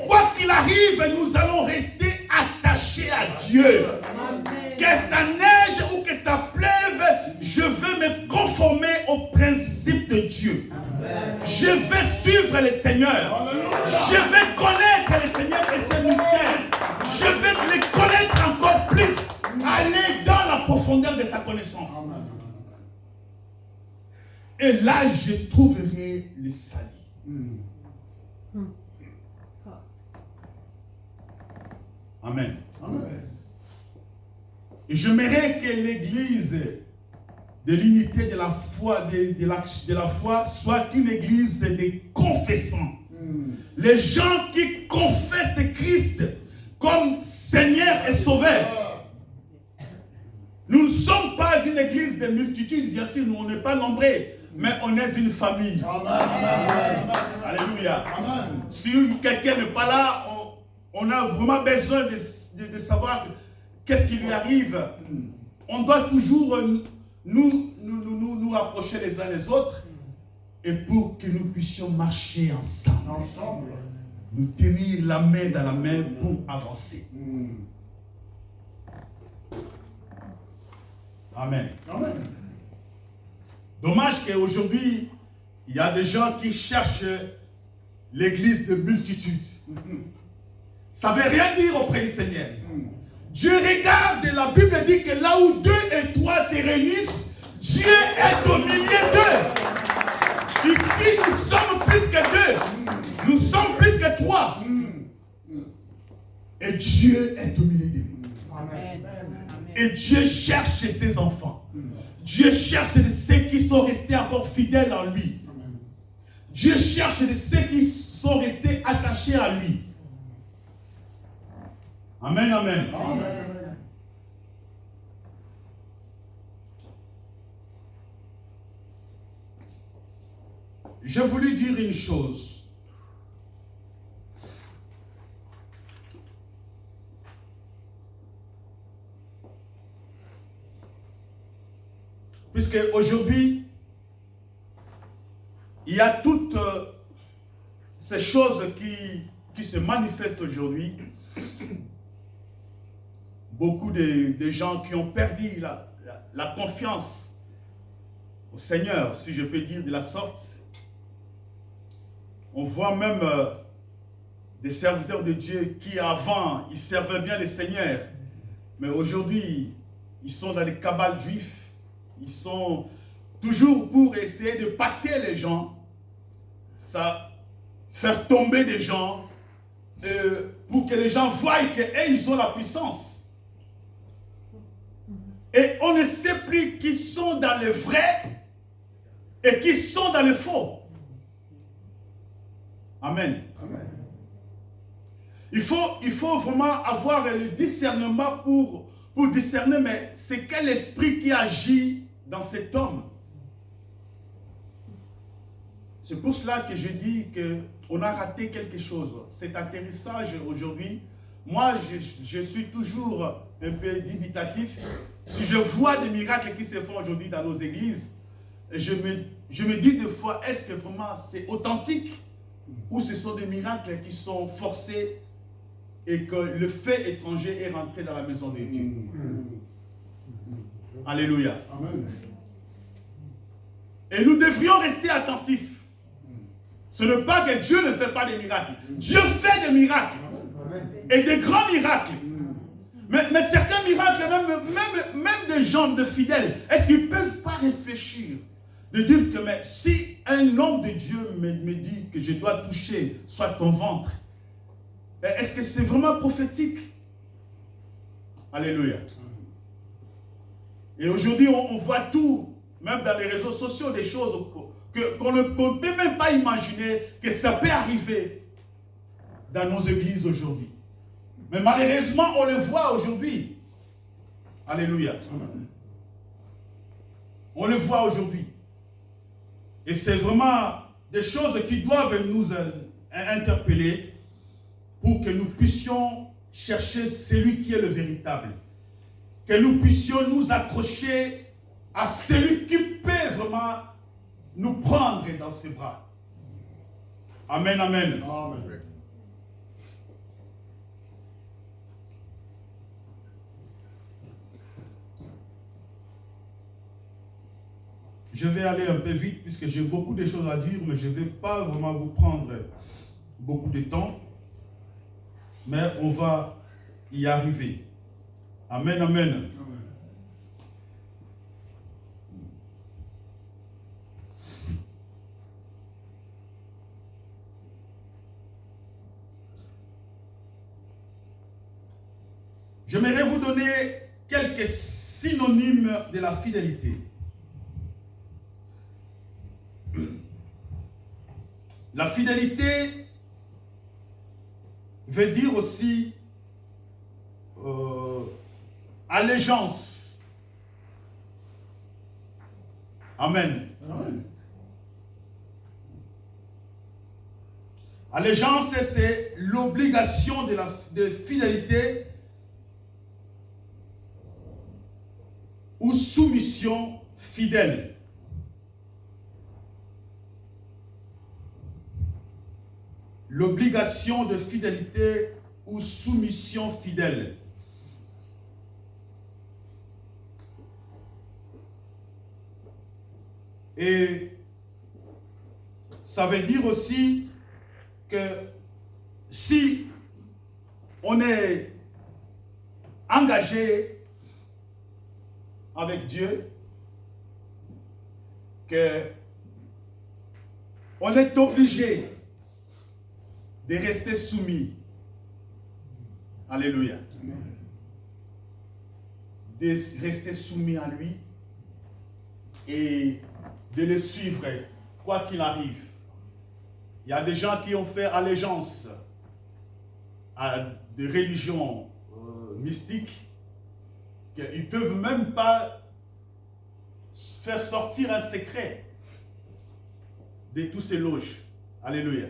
Quoi qu'il arrive, nous allons rester attachés à Dieu. Amen. Que ça neige ou que ça pleuve, je veux me conformer au principe de Dieu. Je vais suivre le Seigneur. Je vais connaître le Seigneur et ses mystères. Je vais les connaître encore plus. Aller dans la profondeur de sa connaissance. Et là, je trouverai le salut. Amen. Et j'aimerais que l'église de l'unité de la foi, de la foi soit une église de confessants. Les gens qui confessent Christ comme Seigneur et Sauveur. Nous ne sommes pas une église de multitudes, bien sûr, nous on n'est pas nombreux, mais on est une famille. Amen. Alléluia. Amen. Si quelqu'un n'est pas là, on a vraiment besoin de savoir qu'est-ce qui lui arrive. On doit toujours nous rapprocher les uns les autres et pour que nous puissions marcher ensemble. Nous tenir la main dans la main pour avancer. Amen. Dommage qu'aujourd'hui, il y a des gens qui cherchent l'église de multitude. Ça ne veut rien dire auprès du Seigneur. Dieu regarde, la Bible dit que là où 2 et 3 se réunissent, Dieu est au milieu d'eux. Ici, nous sommes plus que 2. Nous sommes plus que 3. Et Dieu est au milieu de nous. Amen. Et Dieu cherche ses enfants. Dieu cherche de ceux qui sont restés encore fidèles en lui. Dieu cherche de ceux qui sont restés attachés à lui. Amen, amen. J'ai voulu dire une chose. Puisque aujourd'hui, il y a toutes ces choses qui se manifestent aujourd'hui. Beaucoup de gens qui ont perdu la confiance au Seigneur, si je peux dire de la sorte. On voit même des serviteurs de Dieu qui avant, ils servaient bien le Seigneur. Mais aujourd'hui, ils sont dans les cabales juifs. Ils sont toujours pour essayer de pâter les gens, ça faire tomber des gens, pour que les gens voient qu'ils ont la puissance. Et on ne sait plus qui sont dans le vrai et qui sont dans le faux. Amen. Amen. Il faut vraiment avoir le discernement pour discerner, mais c'est quel esprit qui agit dans cet homme. C'est pour cela que je dis qu'on a raté quelque chose. Cet atterrissage aujourd'hui, moi je suis toujours un peu dubitatif. Si je vois des miracles qui se font aujourd'hui dans nos églises, je me dis des fois, est-ce que vraiment c'est authentique ou ce sont des miracles qui sont forcés et que le fait étranger est rentré dans la maison de Dieu. Alléluia. Amen. Et nous devrions rester attentifs. Ce n'est pas que Dieu ne fait pas des miracles. Dieu fait des miracles. Et des grands miracles. Mais certains miracles, même des gens de fidèles, est-ce qu'ils ne peuvent pas réfléchir? De dire que mais si un homme de Dieu me dit que je dois toucher soit ton ventre, est-ce que c'est vraiment prophétique? Alléluia. Et aujourd'hui, on voit tout, même dans les réseaux sociaux, des choses qu'on ne peut même pas imaginer que ça peut arriver dans nos églises aujourd'hui. Mais malheureusement, on le voit aujourd'hui. Alléluia. On le voit aujourd'hui. Et c'est vraiment des choses qui doivent nous interpeller pour que nous puissions chercher celui qui est le véritable. Que nous puissions nous accrocher à celui qui peut vraiment nous prendre dans ses bras. Amen, amen. Amen. Je vais aller un peu vite puisque j'ai beaucoup de choses à dire, mais je ne vais pas vraiment vous prendre beaucoup de temps. Mais on va y arriver. Amen, amen. Amen. J'aimerais vous donner quelques synonymes de la fidélité. La fidélité veut dire aussi allégeance. Amen. Amen. Allégeance, c'est l'obligation de fidélité ou soumission fidèle. L'obligation de fidélité ou soumission fidèle. Et ça veut dire aussi que si on est engagé avec Dieu, que on est obligé de rester soumis. Alléluia. De rester soumis à lui et de le suivre quoi qu'il arrive. Il y a des gens qui ont fait allégeance à des religions mystiques qu'ils ne peuvent même pas faire sortir un secret de tous ces loges. Alléluia.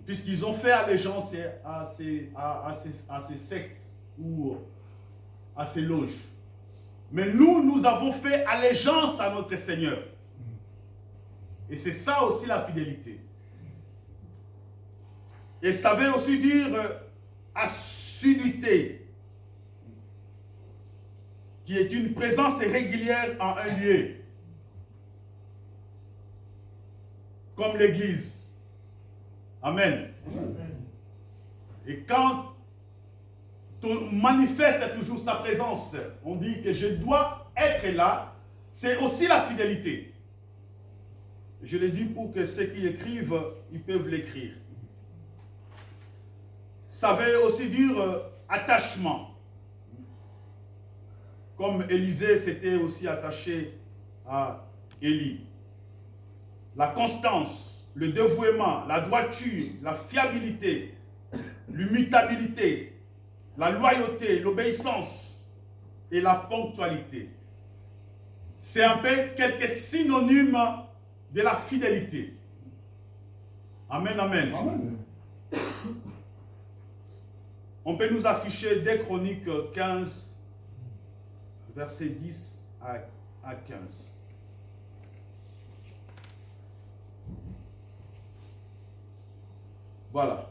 Puisqu'ils ont fait allégeance à ces sectes ou à ces loges. Mais nous avons fait allégeance à notre Seigneur. Et c'est ça aussi la fidélité. Et ça veut aussi dire assiduité, qui est une présence régulière en un lieu, comme l'Église. Amen. Et quand on manifeste toujours sa présence, on dit que je dois être là, c'est aussi la fidélité. Je l'ai dit pour que ceux qui écrivent, ils peuvent l'écrire. Ça veut aussi dire attachement. Comme Élisée s'était aussi attaché à Élie. La constance, le dévouement, la droiture, la fiabilité, l'immutabilité, la loyauté, l'obéissance et la ponctualité. C'est un peu quelques synonymes de la fidélité. Amen, amen. Amen. On peut nous afficher dès Chroniques 15, verset 10 à 15. Voilà.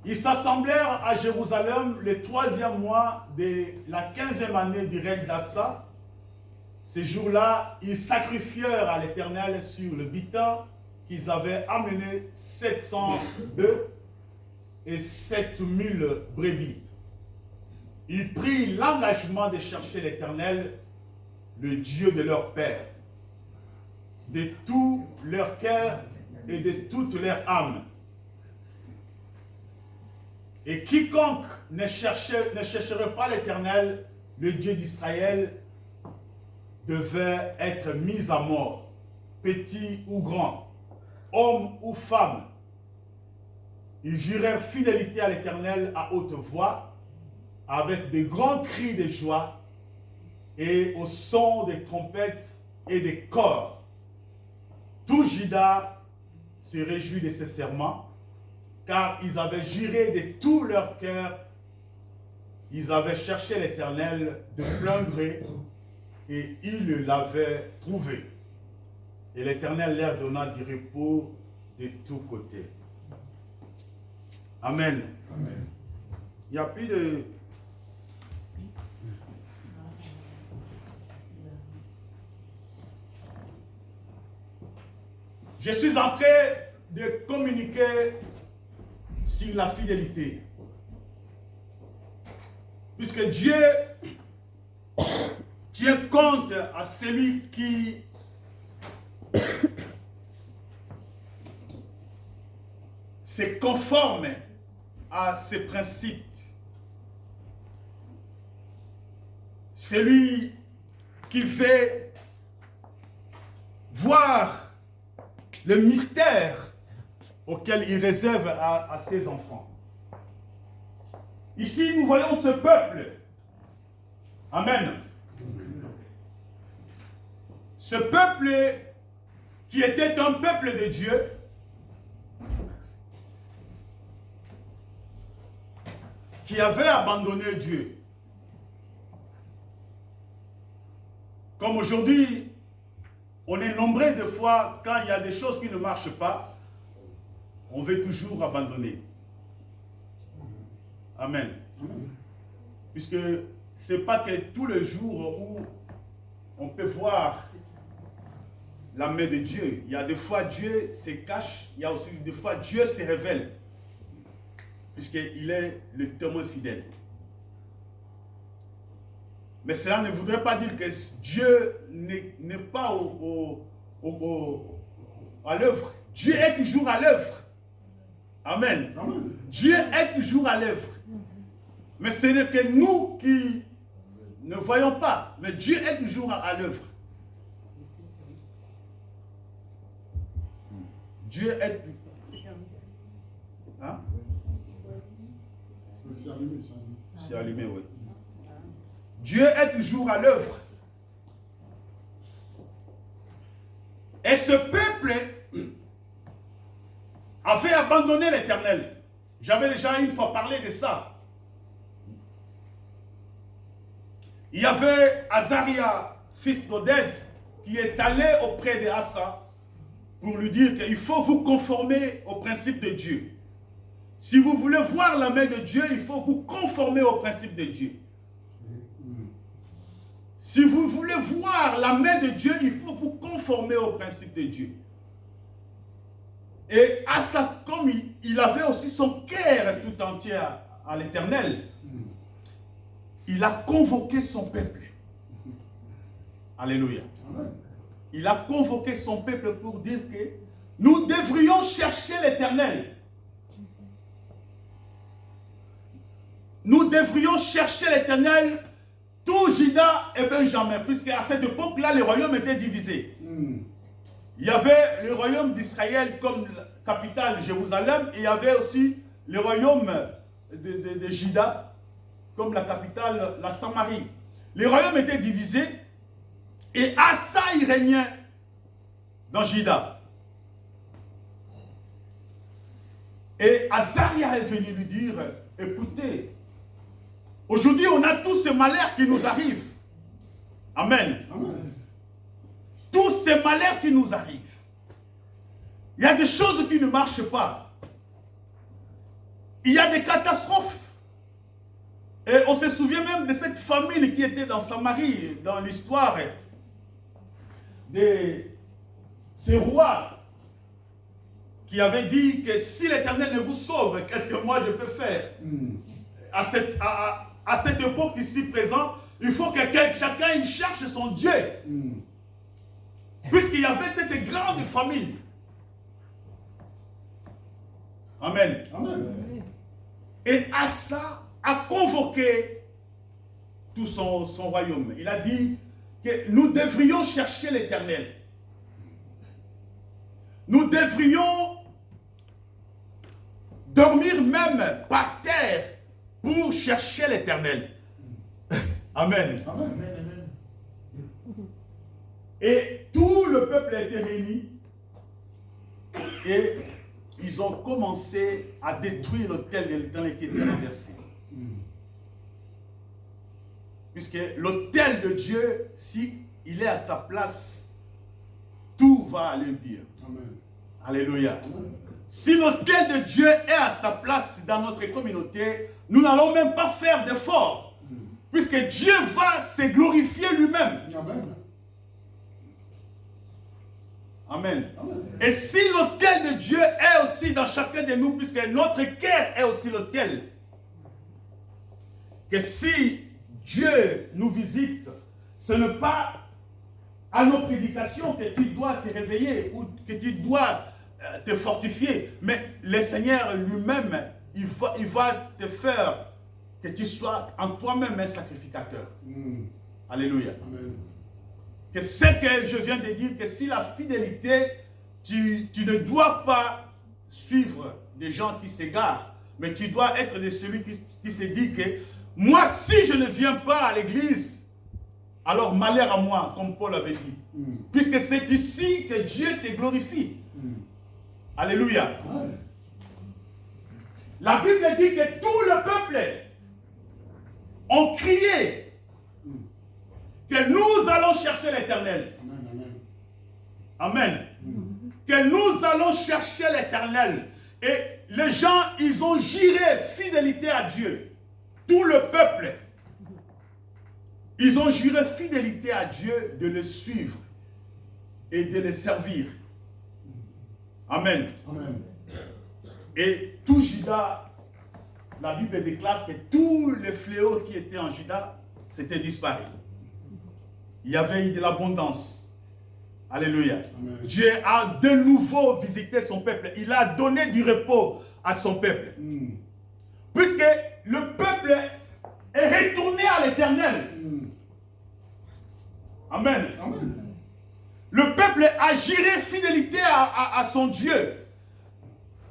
Ils s'assemblèrent à Jérusalem le 3e mois de la 15e année du règne d'Assa. Ce jour-là, ils sacrifièrent à l'Éternel sur le butin qu'ils avaient amené 700 bœufs et 7000 brebis. Ils prirent l'engagement de chercher l'Éternel, le Dieu de leur père, de tout leur cœur et de toute leur âme. Et quiconque ne chercherait pas l'Éternel, le Dieu d'Israël, devait être mis à mort, petit ou grand, homme ou femme. Ils jurèrent fidélité à l'Éternel à haute voix, avec de grands cris de joie et au son des trompettes et des cors. Tout Juda se réjouit de ces serments, car ils avaient juré de tout leur cœur, ils avaient cherché l'Éternel de plein gré, et ils l'avaient trouvé. Et l'Éternel leur donna du repos de tous côtés. Amen. Amen. Il n'y a plus de... Je suis en train de communiquer sur la fidélité. Puisque Dieu tient compte à celui qui se conforme à ses principes. Celui qui fait voir le mystère auquel il réserve à ses enfants. Ici, nous voyons ce peuple. Amen. Ce peuple qui était un peuple de Dieu, qui avait abandonné Dieu. Comme aujourd'hui, on est nombreux de fois, quand il y a des choses qui ne marchent pas, on veut toujours abandonner. Amen. Puisque ce n'est pas que tous les jours où on peut voir la main de Dieu. Il y a des fois Dieu se cache, il y a aussi des fois Dieu se révèle. Puisqu'il est le témoin fidèle. Mais cela ne voudrait pas dire que Dieu n'est pas à l'œuvre. Dieu est toujours à l'œuvre. Amen. Amen. Dieu est toujours à l'œuvre. Mais ce n'est que nous qui ne voyons pas. Mais Dieu est toujours à l'œuvre. Dieu est... Hein? C'est allumé, C'est allumé, oui. Dieu est toujours à l'œuvre. Et ce peuple avait abandonné l'Éternel. J'avais déjà une fois parlé de ça. Il y avait Azaria, fils d'Oded, qui est allé auprès de Assa pour lui dire qu'il faut vous conformer au principe de Dieu. Si vous voulez voir la main de Dieu, il faut vous conformer au principe de Dieu. Si vous voulez voir la main de Dieu, il faut vous conformer au principe de Dieu. Et Assa, comme il avait aussi son cœur tout entier à l'Éternel, il a convoqué son peuple. Alléluia. il a convoqué son peuple pour dire que nous devrions chercher l'Éternel. Nous devrions chercher l'Éternel, tout Juda et Benjamin, puisque à cette époque-là, les royaumes étaient divisés. Il y avait le royaume d'Israël comme capitale Jérusalem, et il y avait aussi le royaume de Juda comme la capitale, la Samarie. Les royaumes étaient divisés, et Asa y régnait dans Juda. Et Azaria est venu lui dire, écoutez, aujourd'hui on a tous ces malheurs qui nous arrivent. Amen. Amen. Tous ces malheurs qui nous arrivent. Il y a des choses qui ne marchent pas. Il y a des catastrophes. Et on se souvient même de cette famille qui était dans Samarie, dans l'histoire de ces rois qui avaient dit que si l'Éternel ne vous sauve, qu'est-ce que moi je peux faire? À cette époque ici présente, il faut que chacun il cherche son Dieu. Puisqu'il y avait cette grande famine. Amen. Amen. Et Asa a convoqué tout son royaume. Il a dit que nous devrions chercher l'Éternel. Nous devrions dormir même par terre pour chercher l'Éternel. Amen. Amen. Et tout le peuple a été réuni et ils ont commencé à détruire l'autel de l'Éternel qui était renversé. Puisque l'autel de Dieu, si il est à sa place, tout va aller bien. Amen. Alléluia. Amen. Si l'autel de Dieu est à sa place dans notre communauté, nous n'allons même pas faire d'efforts. Puisque Dieu va se glorifier lui-même. Amen. Amen. Amen. Et si l'autel de Dieu est aussi dans chacun de nous, puisque notre cœur est aussi l'autel, que si Dieu nous visite, ce n'est pas à nos prédications que tu dois te réveiller ou que tu dois te fortifier, mais le Seigneur lui-même, il va te faire que tu sois en toi-même un sacrificateur. Alléluia. Amen. Que ce que je viens de dire, que si la fidélité, tu ne dois pas suivre des gens qui s'égarent, mais tu dois être de celui qui se dit que moi, si je ne viens pas à l'église, alors malheur à moi, comme Paul avait dit. Puisque c'est ici que Dieu se glorifie. Alléluia. La Bible dit que tout le peuple ont crié que nous allons chercher l'Éternel. Amen. Que nous allons chercher l'Éternel. Et les gens, ils ont juré fidélité à Dieu. Tout le peuple. Ils ont juré fidélité à Dieu de le suivre et de le servir. Amen. Amen. Et tout Juda, la Bible déclare que tous les fléaux qui étaient en Juda, c'était disparu. Il y avait eu de l'abondance. Alléluia. Amen. Dieu a de nouveau visité son peuple. Il a donné du repos à son peuple. Puisque le peuple est retourné à l'Éternel. Amen. Amen. Le peuple a juré fidélité à son Dieu.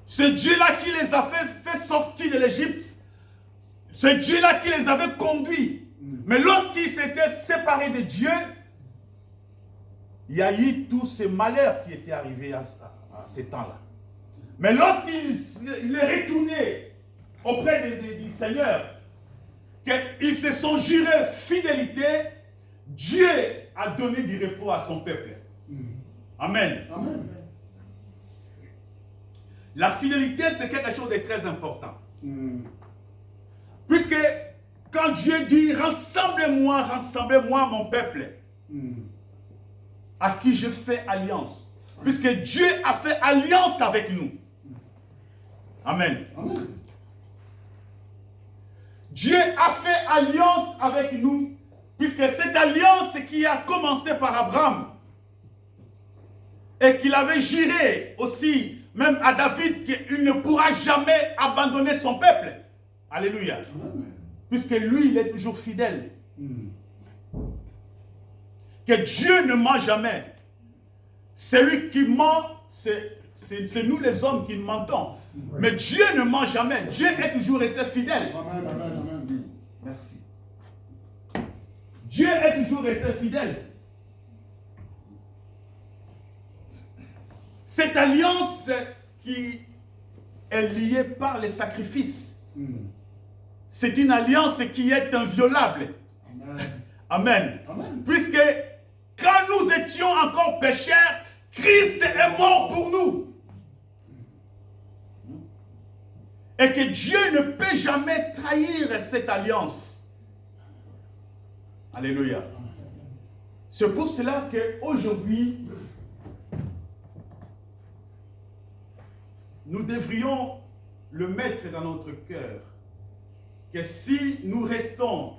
Ce Dieu-là qui les a fait sortir de l'Égypte. Ce Dieu-là qui les avait conduits. Mais lorsqu'ils s'étaient séparés de Dieu, il y a eu tous ces malheurs qui étaient arrivés à ces temps-là. Mais lorsqu'il est retourné auprès du Seigneur, qu'ils se sont jurés fidélité, Dieu a donné du repos à son peuple. Amen. Amen. La fidélité, c'est quelque chose de très important. Puisque quand Dieu dit, rassemblez-moi mon peuple, à qui je fais alliance. Puisque Dieu a fait alliance avec nous. Amen. Amen. Dieu a fait alliance avec nous, puisque cette alliance qui a commencé par Abraham, Et qu'il avait juré aussi, même à David, qu'il ne pourra jamais abandonner son peuple. Alléluia. Puisque lui, il est toujours fidèle. Que Dieu ne ment jamais. Celui qui ment, c'est nous les hommes qui mentons. Mais Dieu ne ment jamais. Dieu est toujours resté fidèle. Merci. Dieu est toujours resté fidèle. Cette alliance qui est liée par les sacrifices, c'est une alliance qui est inviolable. Amen. Amen. Puisque quand nous étions encore pécheurs, Christ est mort pour nous. Et que Dieu ne peut jamais trahir cette alliance. Alléluia. C'est pour cela qu'aujourd'hui, nous devrions le mettre dans notre cœur. Que si nous restons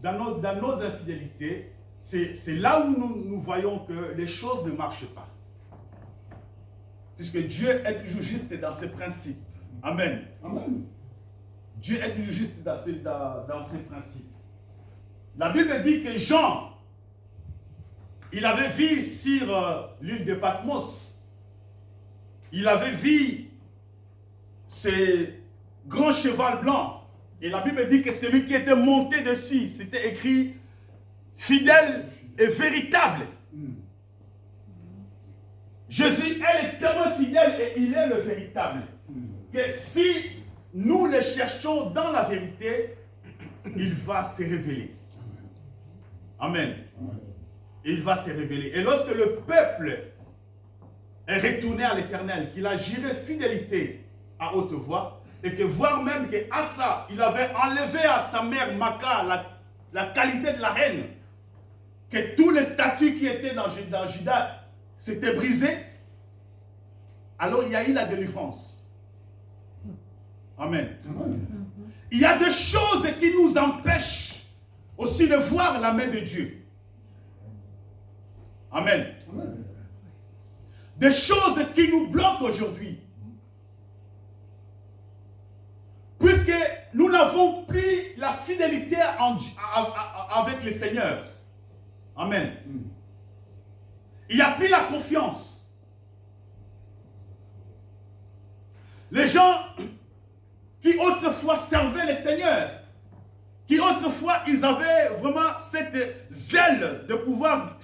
dans nos infidélités, c'est là où nous voyons que les choses ne marchent pas. Puisque Dieu est toujours juste dans ses principes. Amen. Amen. Dieu est toujours juste dans ses principes. La Bible dit que Jean, il avait vu sur l'île de Patmos, il avait vu ces grands chevaux blancs. Et la Bible dit que celui qui était monté dessus, c'était écrit fidèle et véritable. Jésus est le témoin fidèle et il est le véritable. Que si nous le cherchons dans la vérité, il va se révéler. Amen. Il va se révéler. Et lorsque le peuple est retourné à l'Éternel, qu'il a juré fidélité à haute voix, et que voire même que Asa, il avait enlevé à sa mère Maca la qualité de la reine, que tous les statuts qui étaient dans Juda s'étaient brisés, alors il y a eu la délivrance. Amen. Amen. Il y a des choses qui nous empêchent aussi de voir la main de Dieu. Amen. Amen. Des choses qui nous bloquent aujourd'hui. Puisque nous n'avons plus la fidélité avec le Seigneur. Amen. Il n'y a plus la confiance. Les gens qui autrefois servaient le Seigneur, qui autrefois ils avaient vraiment cette zèle de pouvoir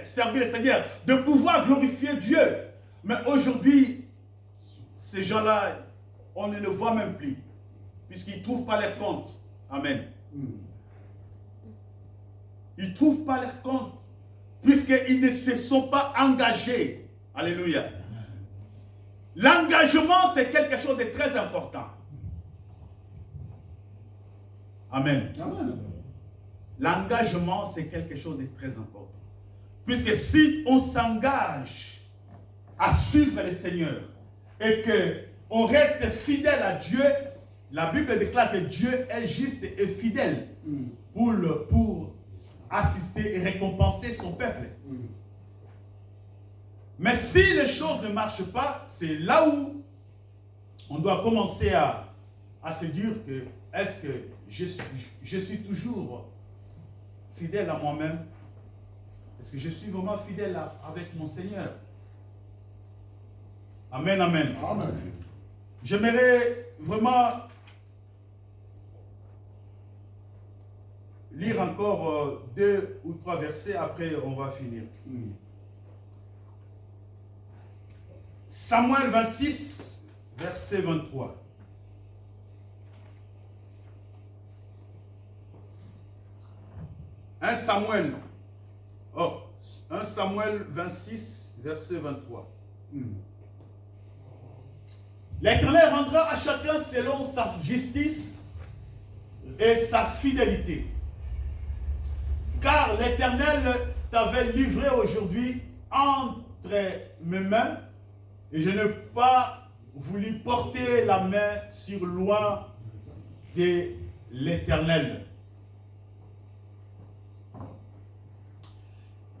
servir le Seigneur, de pouvoir glorifier Dieu. Mais aujourd'hui, ces gens-là, on ne le voit même plus, puisqu'ils ne trouvent pas leur compte. Amen. Ils ne trouvent pas leur compte, puisqu'ils ne se sont pas engagés. Alléluia. L'engagement, c'est quelque chose de très important. Amen. Amen. L'engagement, c'est quelque chose de très important. Puisque si on s'engage à suivre le Seigneur et qu'on reste fidèle à Dieu, la Bible déclare que Dieu est juste et fidèle pour assister et récompenser son peuple. Mais si les choses ne marchent pas, c'est là où on doit commencer à se dire que est-ce que je suis toujours fidèle à moi-même? Est-ce que je suis vraiment fidèle avec mon Seigneur? Amen, amen. Amen. J'aimerais vraiment lire encore 2 ou 3 versets, après on va finir. Samuel 26, verset 23. Un Samuel 26, verset 23. L'Éternel rendra à chacun selon sa justice et sa fidélité. Car l'Éternel t'avait livré aujourd'hui entre mes mains, et je n'ai pas voulu porter la main sur loin de l'Éternel.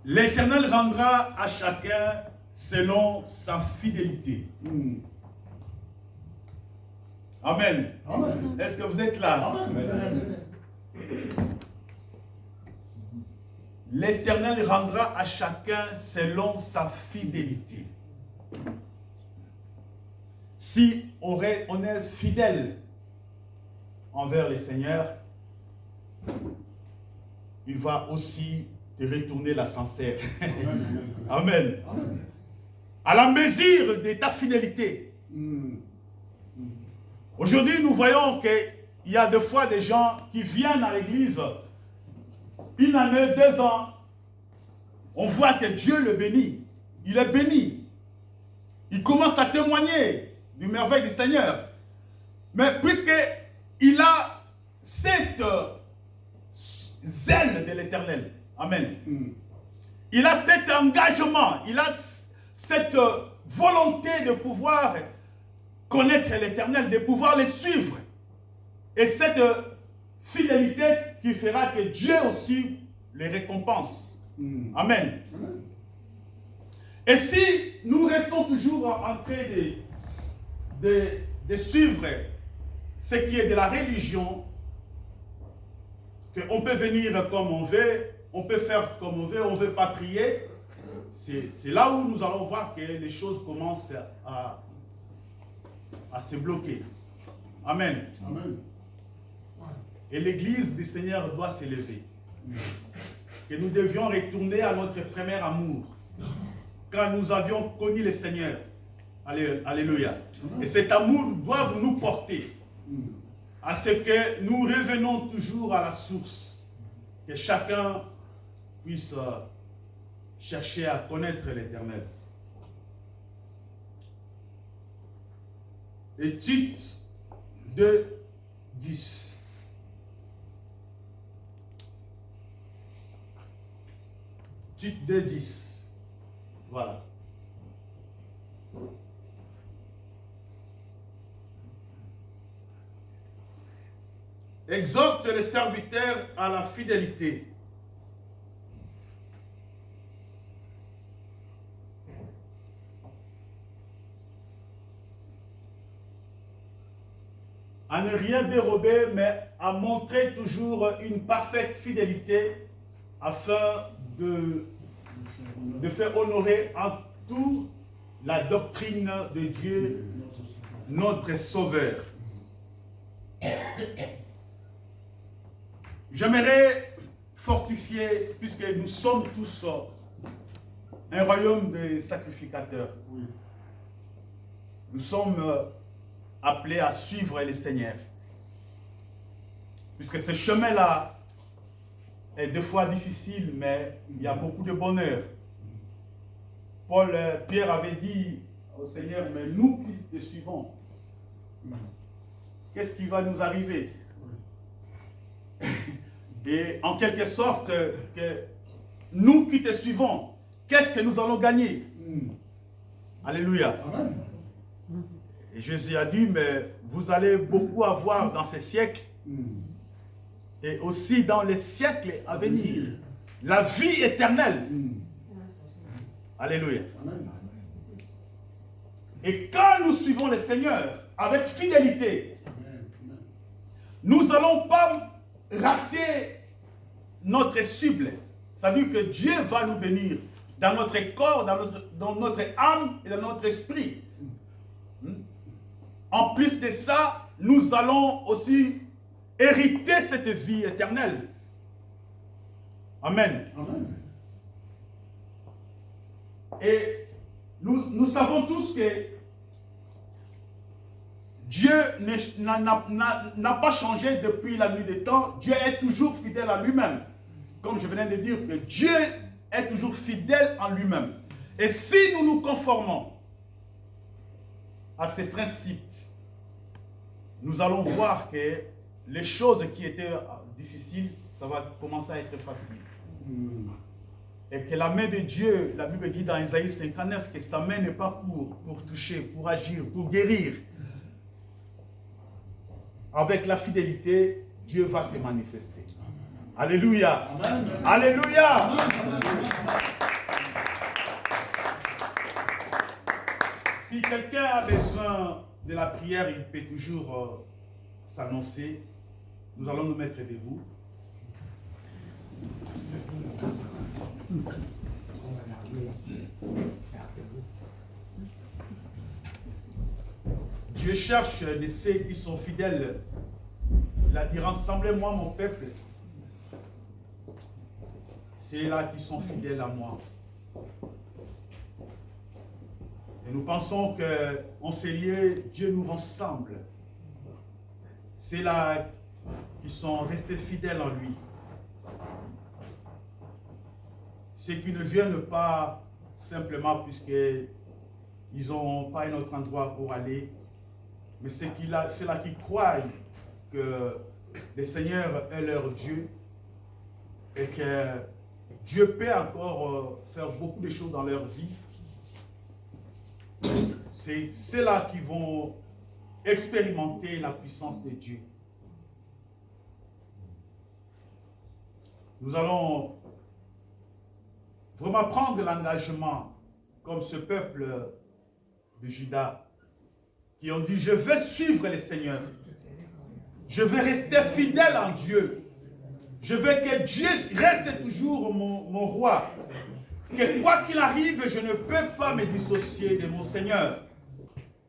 L'Éternel rendra à chacun selon sa fidélité. Amen. Amen. Est-ce que vous êtes là? Amen. L'Éternel rendra à chacun selon sa fidélité. Si on est fidèle envers le Seigneur, il va aussi te retourner la sincère. Amen. Amen. À la mesure de ta fidélité. Aujourd'hui, nous voyons qu'il y a des fois des gens qui viennent à l'église, une année, 2 ans, on voit que Dieu le bénit. Il est béni. Il commence à témoigner du merveille du Seigneur. Mais puisqu'il a cette zèle de l'Éternel, amen. Il a cet engagement, il a cette volonté de pouvoir connaître l'Éternel, de pouvoir le suivre. Et cette fidélité qui fera que Dieu aussi les récompense. Amen. Et si nous restons toujours en train de suivre ce qui est de la religion, qu'on peut venir comme on veut, on peut faire comme on veut, on ne veut pas prier, c'est là où nous allons voir que les choses commencent à se bloquer. Amen. Amen. Et l'église du Seigneur doit s'élever. Que nous devions retourner à notre premier amour. Quand nous avions connu le Seigneur. Alléluia. Et cet amour doit nous porter à ce que nous revenons toujours à la source. Que chacun puisse chercher à connaître l'Éternel. Et Tite 2, 10. Tite 2, 10. Voilà. Exhorte les serviteurs à la fidélité. À ne rien dérober, mais à montrer toujours une parfaite fidélité afin de faire honorer en tout la doctrine de Dieu, notre Sauveur. J'aimerais fortifier, puisque nous sommes tous un royaume de sacrificateurs. Nous sommes appelés à suivre le Seigneur. Puisque ce chemin-là est des fois difficile, mais il y a beaucoup de bonheur. Pierre avait dit au Seigneur, mais nous qui te suivons, qu'est-ce qui va nous arriver? Et en quelque sorte, que nous qui te suivons, qu'est-ce que nous allons gagner? Alléluia. Amen. Et Jésus a dit, mais vous allez beaucoup avoir dans ces siècles et aussi dans les siècles à venir la vie éternelle. Alléluia. Amen. Et quand nous suivons le Seigneur avec fidélité, nous n'allons pas rater notre cible. C'est-à-dire que Dieu va nous bénir dans notre corps, dans notre âme et dans notre esprit. En plus de ça, nous allons aussi hériter cette vie éternelle. Amen. Amen. Et nous savons tous que Dieu n'a pas changé depuis la nuit des temps. Dieu est toujours fidèle à lui-même. Comme je venais de dire, que Dieu est toujours fidèle en lui-même. Et si nous nous conformons à ces principes, nous allons voir que les choses qui étaient difficiles, ça va commencer à être facile. Et que la main de Dieu, la Bible dit dans Isaïe 59, que sa main n'est pas pour toucher, pour agir, pour guérir. Avec la fidélité, Dieu va se manifester. Alléluia. Amen. Alléluia. Si quelqu'un a besoin de la prière, il peut toujours s'annoncer. Nous allons nous mettre debout. Dieu cherche de ceux qui sont fidèles. Il a dit, rassemblez-moi mon peuple. C'est là qui sont fidèles à moi. Et nous pensons qu'en ces lieux, Dieu nous rassemble. C'est là qui sont restés fidèles en lui. Ceux qui ne viennent pas simplement puisqu'ils n'ont pas un autre endroit pour aller, mais c'est là qui croient que le Seigneur est leur Dieu et que Dieu peut encore faire beaucoup de choses dans leur vie. C'est ceux-là qui vont expérimenter la puissance de Dieu. Nous allons vraiment prendre l'engagement comme ce peuple de Juda qui ont dit, je vais suivre le Seigneur. Je vais rester fidèle en Dieu. Je veux que Dieu reste toujours mon roi. Que quoi qu'il arrive, je ne peux pas me dissocier de mon Seigneur.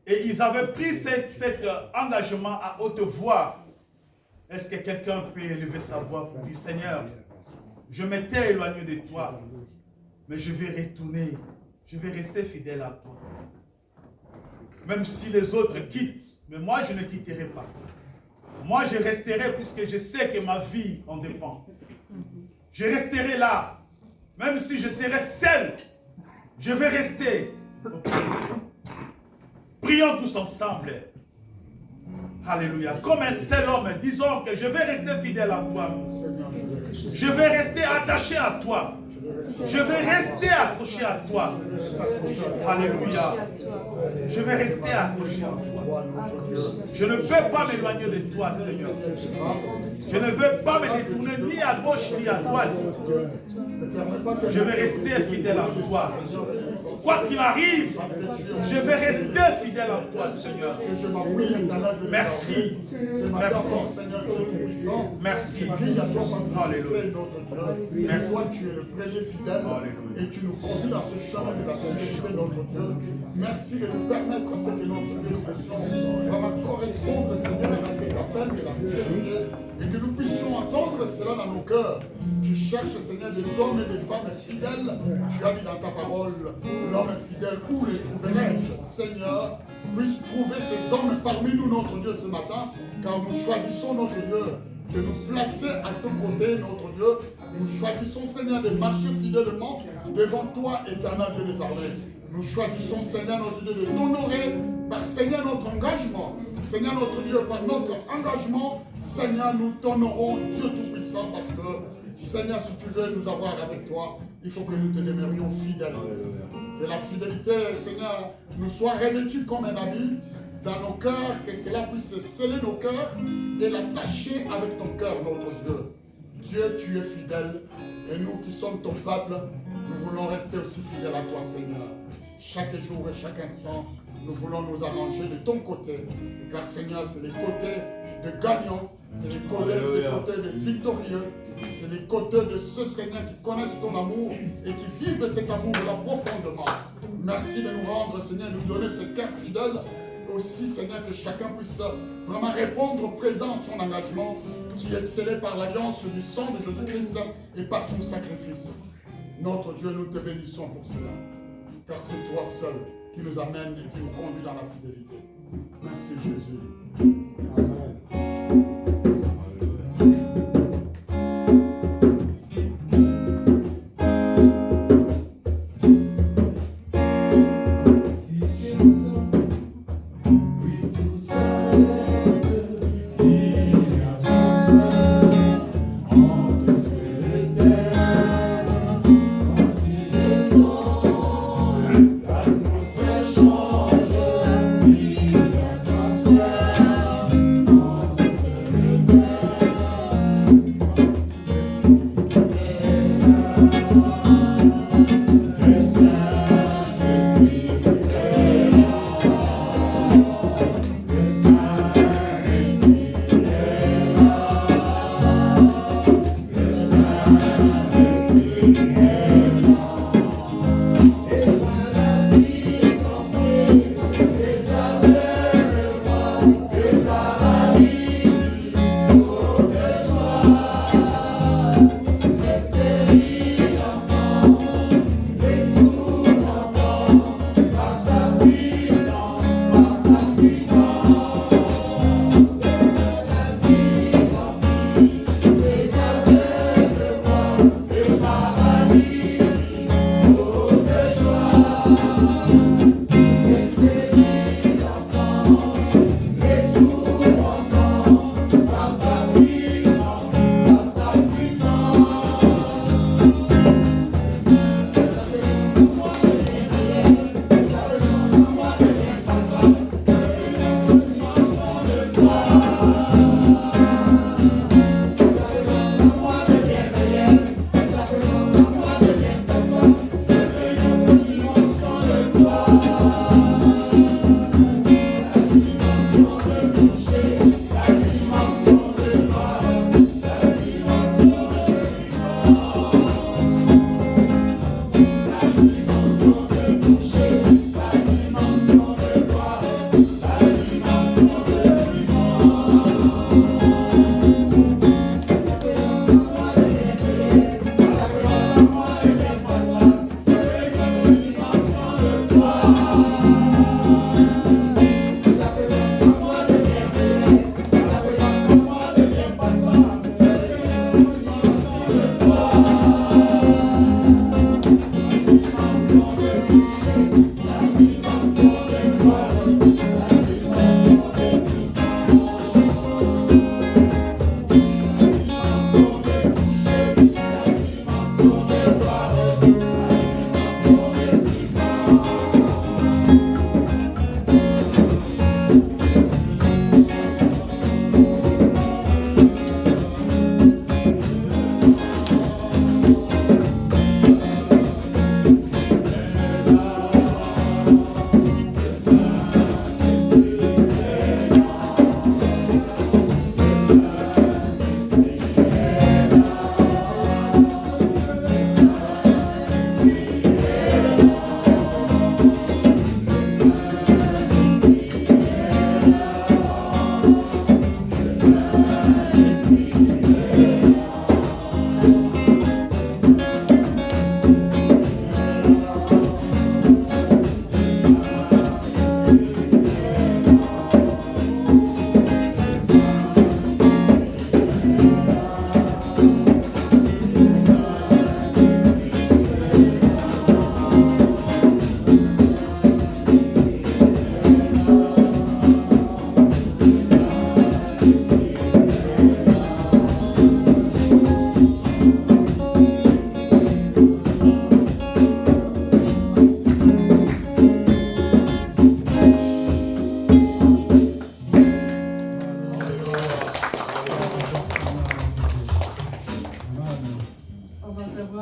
Et ils avaient pris cet engagement à haute voix. Est-ce que quelqu'un peut élever sa voix pour dire, Seigneur, je m'étais éloigné de toi, mais je vais retourner. Je vais rester fidèle à toi. Même si les autres quittent, mais moi je ne quitterai pas. Moi je resterai puisque je sais que ma vie en dépend. Je resterai là. Même si je serai seul, je vais rester auprès de toi. Prions tous ensemble. Alléluia. Comme un seul homme, disons que je vais rester fidèle à toi. Je vais rester attaché à toi. Je vais rester accroché à toi. Alléluia. Je vais rester accroché à toi. Je ne peux pas m'éloigner de toi, Seigneur. Je ne veux pas me détourner ni à gauche ni à droite. Je vais rester fidèle à toi. Quoi qu'il arrive, je vais rester fidèle à toi, Seigneur. Merci. Merci. Merci. Alléluia. Merci. Toi, tu es le premier fidèle et tu nous conduis dans ce chemin de la fidélité, notre Dieu. Merci de nous permettre, Seigneur, que notre Dieu, nous puissions vraiment correspondre, Seigneur, à cet appel de la fidélité et que nous puissions entendre cela dans nos cœurs. Tu cherches, Seigneur, des hommes et des femmes fidèles. Tu as dit dans ta parole, l'homme fidèle, où les trouverai-je? Seigneur, puisse trouver ces hommes parmi nous, notre Dieu, ce matin, car nous choisissons, notre Dieu, de nous placer à ton côté, notre Dieu. Nous choisissons, Seigneur, de marcher fidèlement devant toi, éternel Dieu des armées. Nous choisissons, Seigneur, notre Dieu, de t'honorer par, Seigneur, notre engagement. Seigneur, notre Dieu, par notre engagement, Seigneur, nous t'honorons, Dieu Tout-Puissant, parce que, Seigneur, si tu veux nous avoir avec toi, il faut que nous te demeurions fidèles. Que la fidélité, Seigneur, nous soit revêtue comme un habit dans nos cœurs, que cela puisse sceller nos cœurs et l'attacher avec ton cœur, notre Dieu. Dieu, tu es fidèle, et nous qui sommes ton peuple, nous voulons rester aussi fidèles à toi, Seigneur. Chaque jour et chaque instant, nous voulons nous arranger de ton côté, car Seigneur, c'est les côtés de gagnants, c'est les côtés de victorieux, c'est les côtés de ceux, Seigneur, qui connaissent ton amour et qui vivent cet amour-là profondément. Merci de nous rendre, Seigneur, de nous donner ce cœur fidèle, aussi, Seigneur, que chacun puisse vraiment répondre présent à son engagement, qui est scellé par l'alliance du sang de Jésus-Christ et par son sacrifice. Notre Dieu, nous te bénissons pour cela, car c'est toi seul qui nous amène et qui nous conduit dans la fidélité. Merci Jésus. Merci. Change,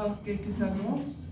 avoir quelques annonces.